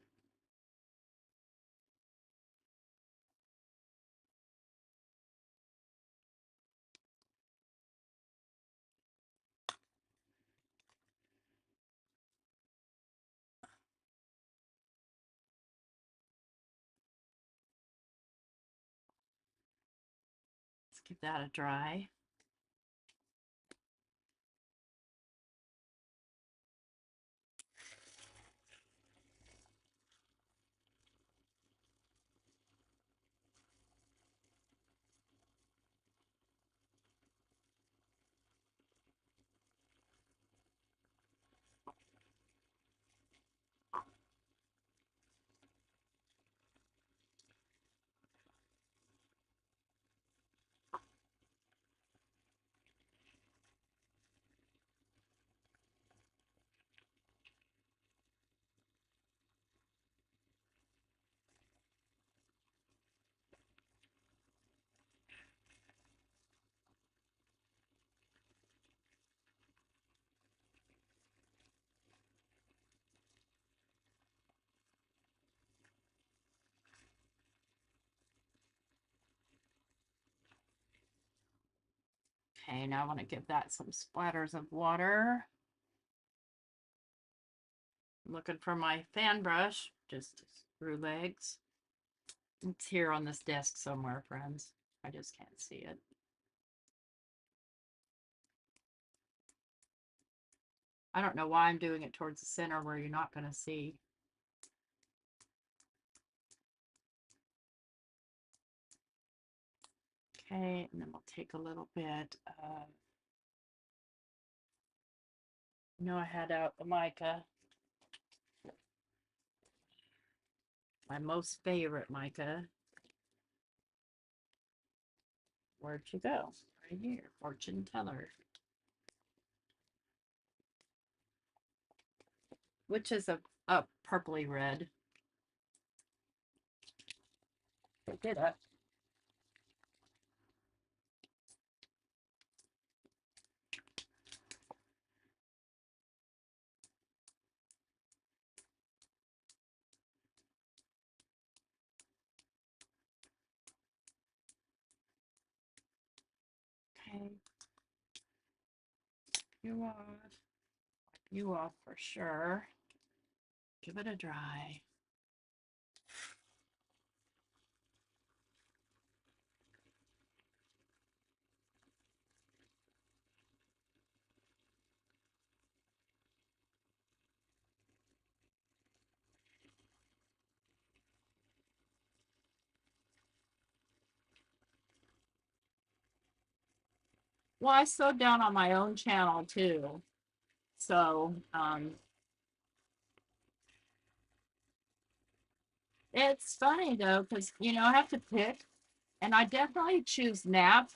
Let's give that a dry. Okay, now I want to give that some splatters of water. I'm looking for my fan brush, just screw legs. It's here on this desk somewhere, friends. I just can't see it. I don't know why I'm doing it towards the center where you're not going to see. Okay, and then we'll take a little bit of, I had out the mica, my most favorite mica. Where'd you go? Right here, fortune teller, which is a purpley red. Pick it up. Okay, you off. You off for sure. Give it a dry. Well, I sewed down on my own channel too. So it's funny though, because I have to pick, and I definitely choose nap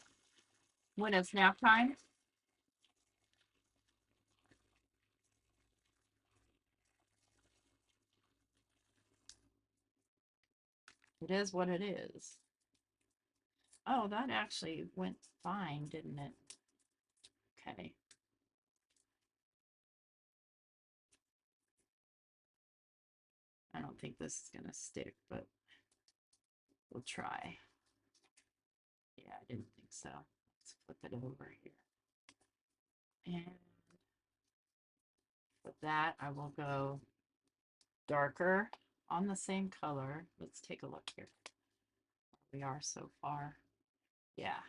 when it's nap time. It is what it is. Oh, that actually went fine, didn't it? Okay. I don't think this is gonna stick, but we'll try. Yeah, I didn't think so. Let's flip it over here. And with that, I will go darker on the same color. Let's take a look here. We are so far. Yeah.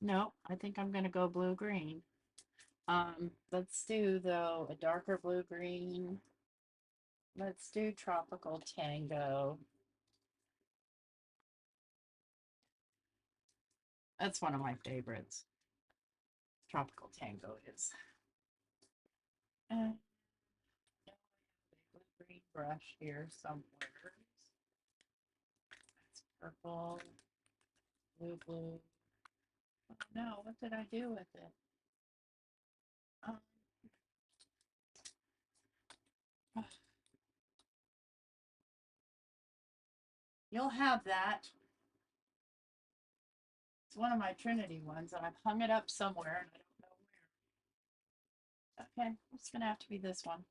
No, I think I'm gonna go blue-green. Let's do though a darker blue-green. Let's do Tropical Tango. That's one of my favorites. Tropical Tango is. And a blue-green brush here somewhere. That's purple, blue. Oh no, what did I do with it? Um, you'll have that. It's one of my Trinity ones, and I've hung it up somewhere, and I don't know where. Okay, it's gonna have to be this one.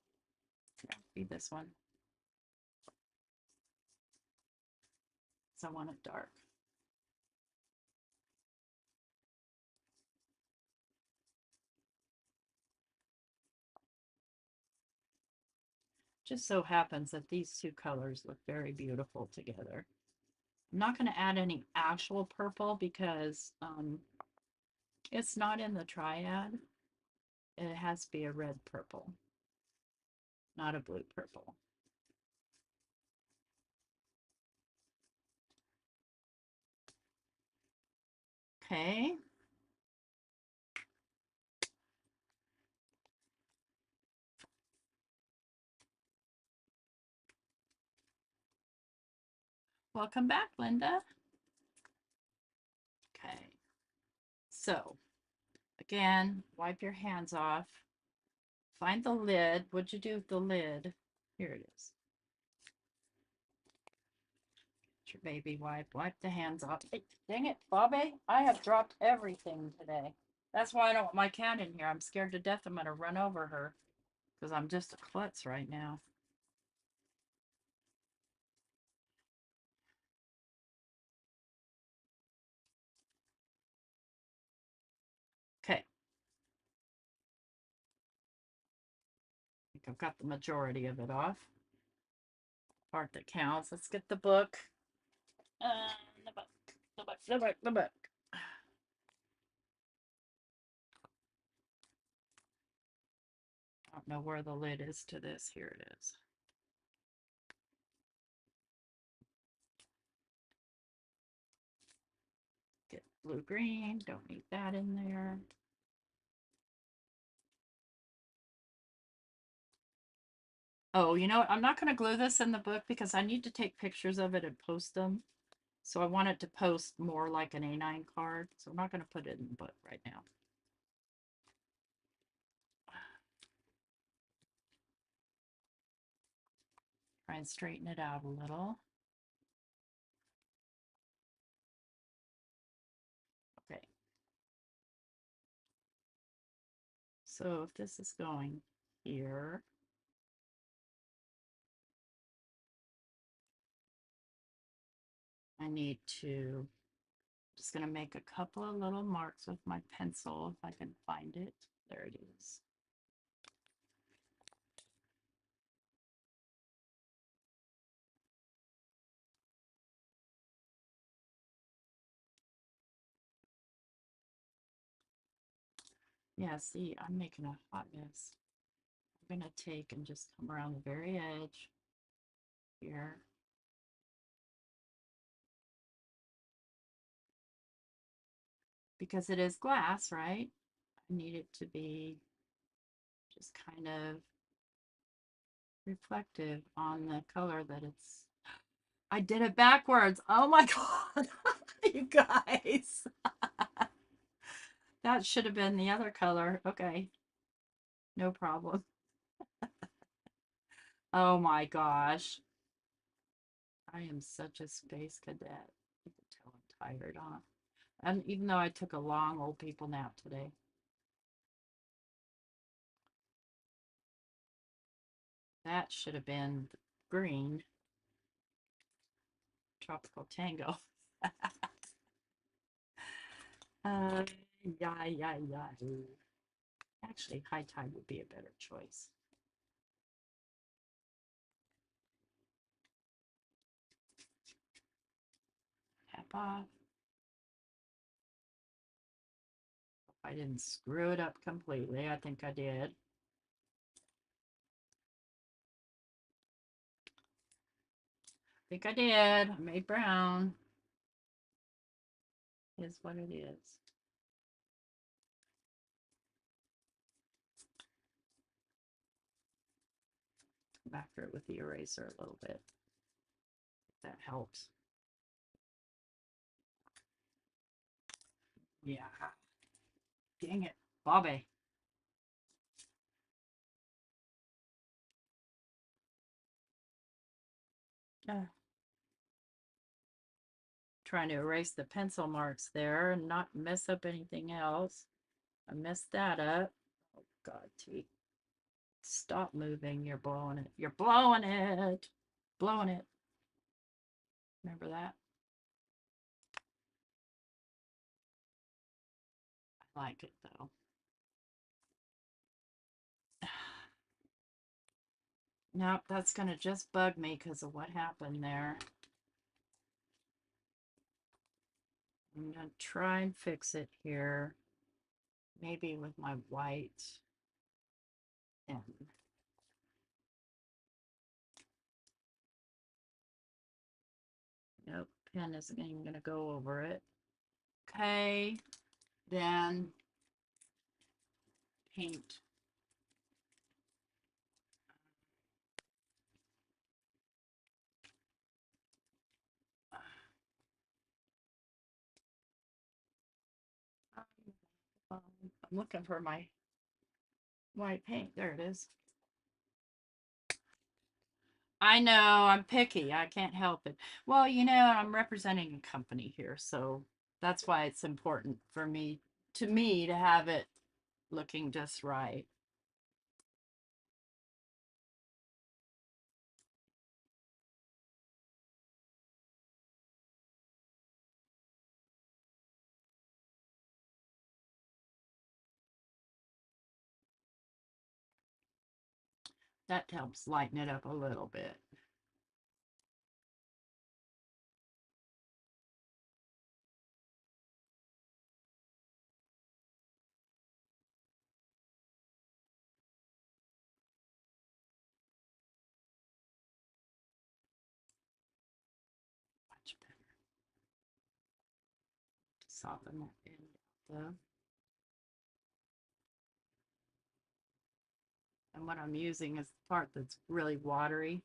It's gonna have to be this one. So I want it dark. Just so happens that these two colors look very beautiful together. I'm not going to add any actual purple because it's not in the triad. It has to be a red purple, not a blue purple. Okay. Welcome back, Linda. Okay. So, again, wipe your hands off. Find the lid. What'd you do with the lid? Here it is. Get your baby wipe. Wipe the hands off. Hey, dang it, Bobby. I have dropped everything today. That's why I don't want my cat in here. I'm scared to death I'm going to run over her because I'm just a klutz right now. Okay. I think I've got the majority of it off. Part that counts. Let's get the book. The book. The book. The book. The book. I don't know where the lid is to this. Here it is. Blue green, don't need that in there. Oh, you know what? I'm not going to glue this in the book because I need to take pictures of it and post them. So I want it to post more like an A9 card. So I'm not going to put it in the book right now. Try and straighten it out a little. Okay. So if this is going here, I need to, just going to make a couple of little marks with my pencil if I can find it. There it is. Yeah, see, I'm making a hot mess. I'm going to take and just come around the very edge here. Because it is glass, right? I need it to be just kind of reflective on the color that it's. I did it backwards. Oh my God, you guys. That should have been the other color. Okay, no problem. Oh my gosh. I am such a space cadet. You can tell I'm tired, huh? And even though I took a long old people nap today. That should have been green. Tropical Tango. Uh, yeah. Actually, High Tide would be a better choice. Tap off. I didn't screw it up completely. I think I did. I think I did. I made brown. Is what it is. Come after it with the eraser a little bit. That helps. Yeah. Dang it, Bobby. Trying to erase the pencil marks there and not mess up anything else. I messed that up. Oh God, T. Stop moving. You're blowing it. You're blowing it. Blowing it. Remember that? I like it though. Nope, that's going to just bug me because of what happened there. I'm going to try and fix it here. Maybe with my white. And nope, pen isn't even going to go over it. Okay, then paint. I'm looking for my white paint. There it is. I know, I'm picky. I can't help it. Well, you know, I'm representing a company here, so that's why it's important for me to have it looking just right. That helps lighten it up a little bit. Much better. soften that end though. And what I'm using is the part that's really watery.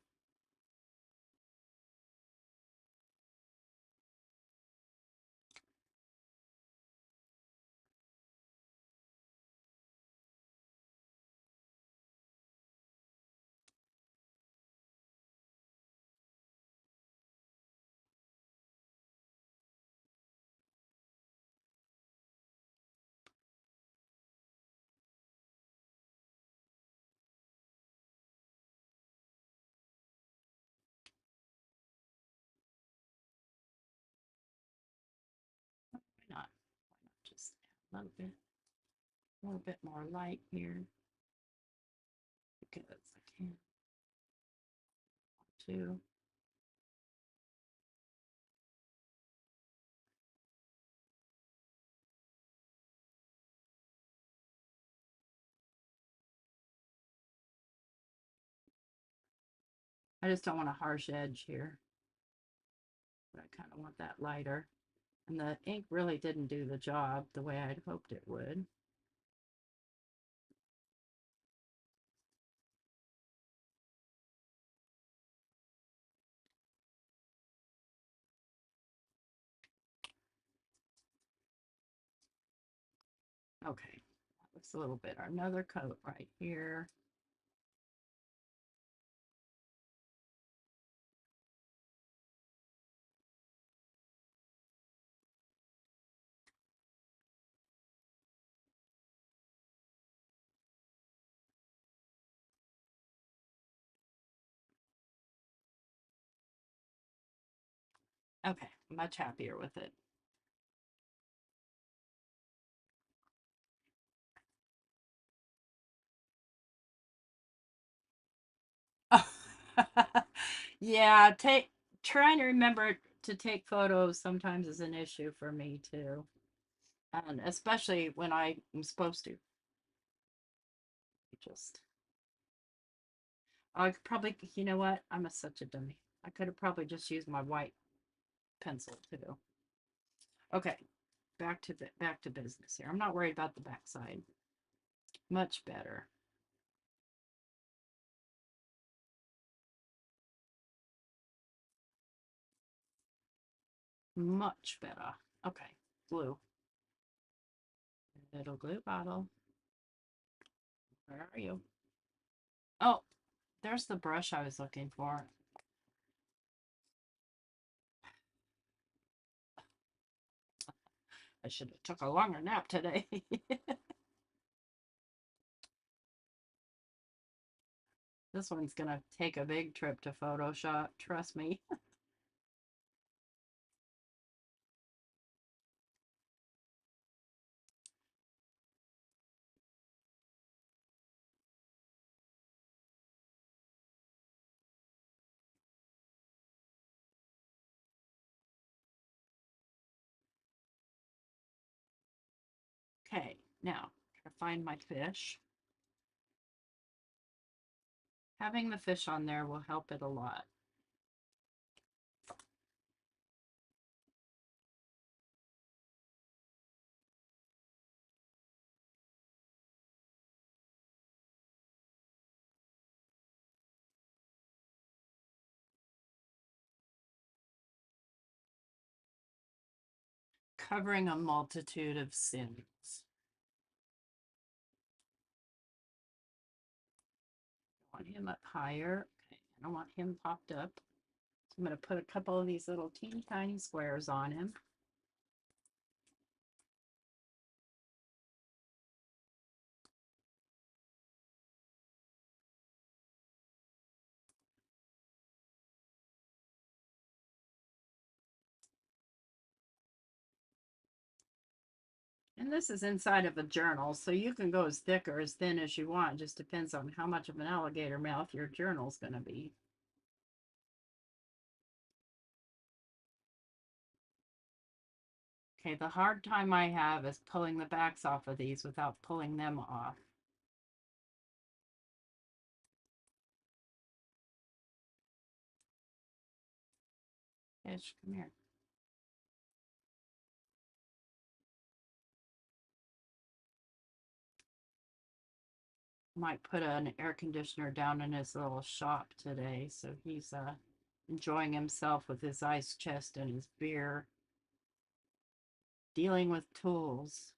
Why not just add a little bit more light here because I can't to. I just don't want a harsh edge here, but I kind of want that lighter. And the ink really didn't do the job the way I'd hoped it would. Okay, that looks a little bit. Another coat right here. Okay, much happier with it. Yeah, trying to remember to take photos sometimes is an issue for me too. And especially when I'm supposed to. Just I could probably, you know what? Such a dummy. I could have probably just used my white pencil too. Okay, back to business here. I'm not worried about the backside. Much better. Much better. Okay, glue. Little glue bottle. Where are you? Oh, there's the brush I was looking for. I should have took a longer nap today. This one's gonna take a big trip to Photoshop, trust me. Okay, now to find my fish. Having the fish on there will help it a lot. Covering a multitude of sins. I want him up higher. Okay, I don't want him popped up. So I'm going to put a couple of these little teeny tiny squares on him. And this is inside of a journal, so you can go as thick or as thin as you want. It just depends on how much of an alligator mouth your journal's going to be. Okay, the hard time I have is pulling the backs off of these without pulling them off. Fish, come here. Might put an air conditioner down in his little shop today, so he's enjoying himself with his ice chest and his beer, dealing with tools.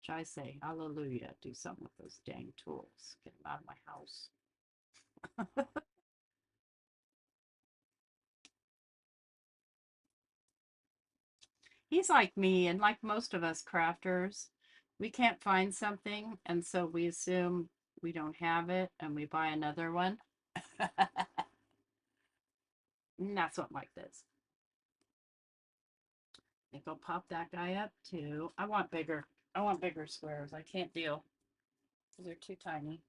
Which I say, hallelujah, do something with those dang tools. Get them out of my house. He's like me, and like most of us crafters, we can't find something, and so we assume we don't have it, and we buy another one. And that's what Mike does. I think I'll pop that guy up too. I want bigger squares. I can't deal. They're too tiny.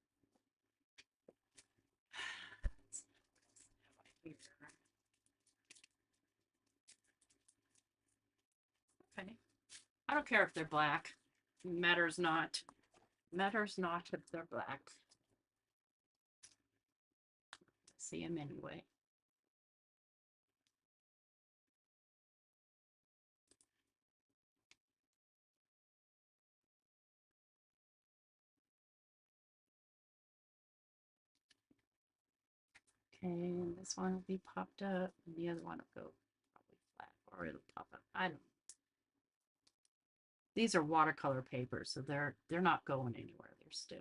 Okay. I don't care if they're black. Matters not. Matters not if they're black. See them anyway. Okay, and this one will be popped up, and the other one will go probably flat, or it'll pop up. I don't. These are watercolor papers, so they're not going anywhere. They're stiff.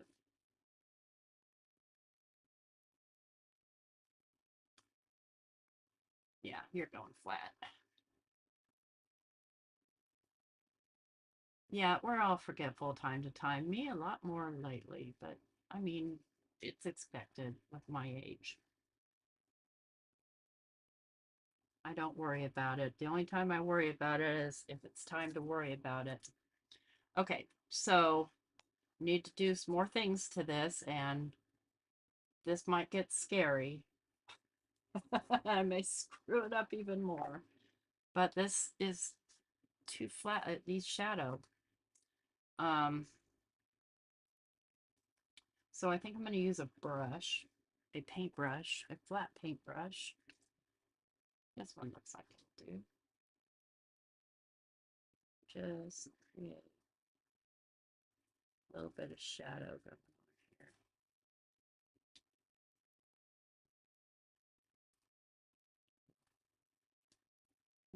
Yeah, you're going flat. Yeah, we're all forgetful time to time. Me a lot more lately, but I mean, it's expected with my age. I don't worry about it. The only time I worry about it is if it's time to worry about it. Okay, so need to do some more things to this, and this might get scary. I may screw it up even more, but this is too flat. These shadow. Um, so I think I'm going to use a brush, a paintbrush, a flat paintbrush. This one looks like it'll do. Just create a little bit of shadow going on here.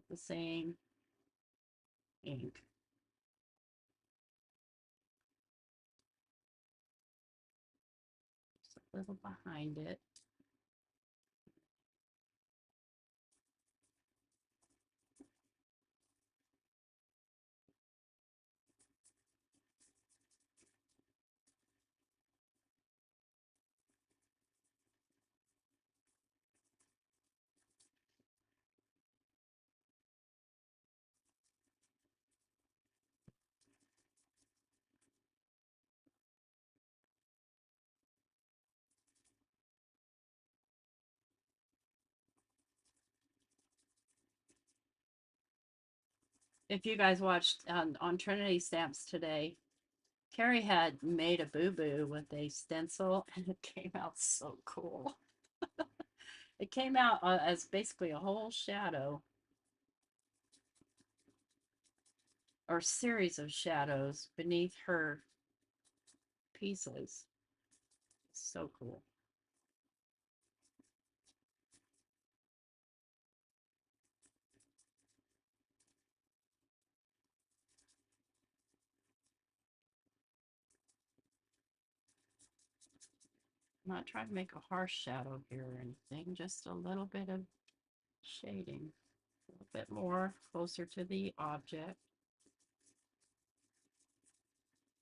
The same ink. Just a little behind it. If you guys watched on Trinity Stamps today, Carrie had made a boo-boo with a stencil, and it came out so cool. It came out as basically a whole shadow, or series of shadows beneath her pieces. So cool. I'm not trying to make a harsh shadow here or anything, just a little bit of shading, a little bit more closer to the object,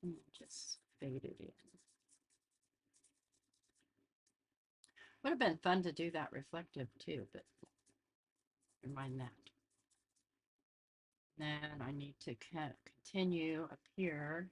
and just fade it in. Would have been fun to do that reflective too, but never mind that. Then I need to continue up here.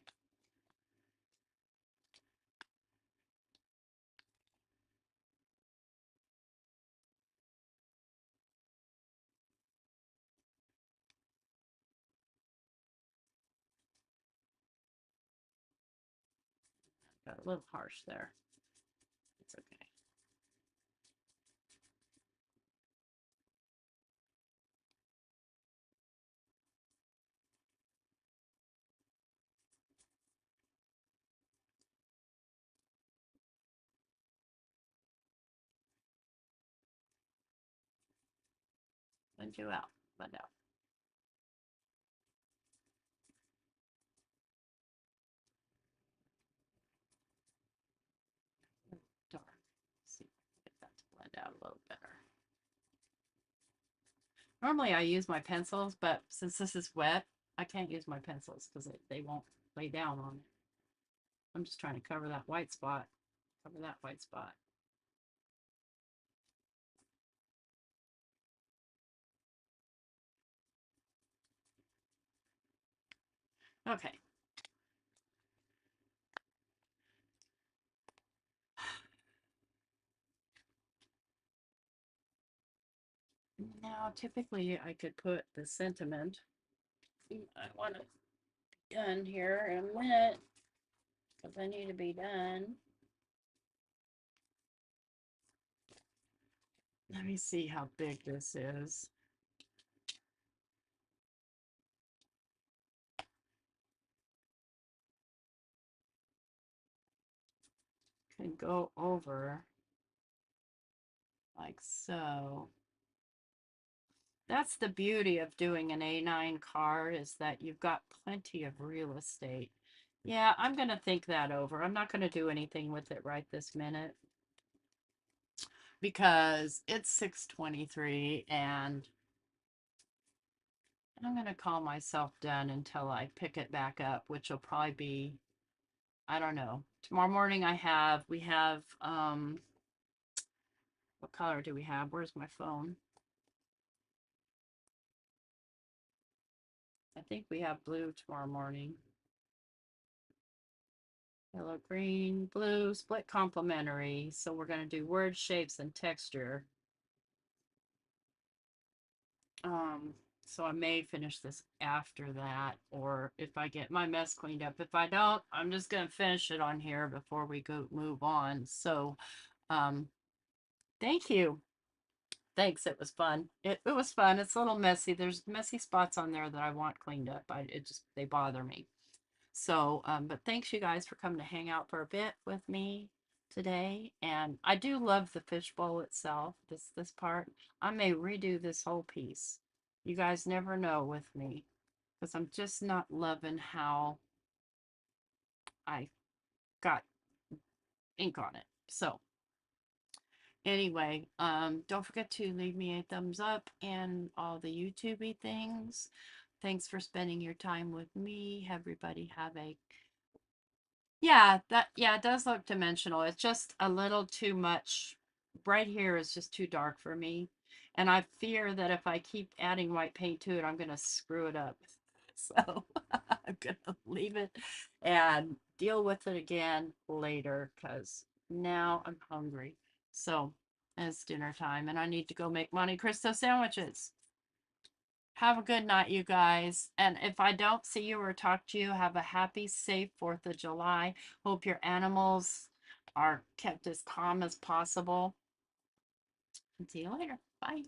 Got a little harsh there. It's okay. Blend you out. Blend out. Dark. Let's see if I can get that to blend out a little better. Normally I use my pencils, but since this is wet, I can't use my pencils because they won't lay down on it. I'm just trying to cover that white spot. Cover that white spot. Okay. Now, typically I could put the sentiment. I want to be done here in a minute because I need to be done. Let me see how big this is. Can go over like so. That's the beauty of doing an A9 card, is that you've got plenty of real estate. Yeah, I'm going to think that over. I'm not going to do anything with it right this minute because it's 6:23 and I'm going to call myself done until I pick it back up, which will probably be, I don't know. Tomorrow morning we have, what color do we have? Where's my phone? I think we have blue tomorrow morning. Yellow, green, blue, split complementary. So we're going to do word shapes and texture. Um, so I may finish this after that, or if I get my mess cleaned up. If I don't, I'm just going to finish it on here before we go move on. So, thank you. Thanks. It was fun. It was fun. It's a little messy. There's messy spots on there that I want cleaned up. They bother me. So, but thanks you guys for coming to hang out for a bit with me today. And I do love the fishbowl itself, this part. I may redo this whole piece. You guys never know with me because I'm just not loving how I got ink on it. So anyway, don't forget to leave me a thumbs up and all the YouTubey things. Thanks for spending your time with me. Everybody have a Yeah, it does look dimensional. It's just a little too much. Right here is just too dark for me. And I fear that if I keep adding white paint to it, I'm going to screw it up. So I'm going to leave it and deal with it again later because now I'm hungry. So it's dinner time and I need to go make Monte Cristo sandwiches. Have a good night, you guys. And if I don't see you or talk to you, have a happy, safe 4th of July. Hope your animals are kept as calm as possible. And see you later. Bye.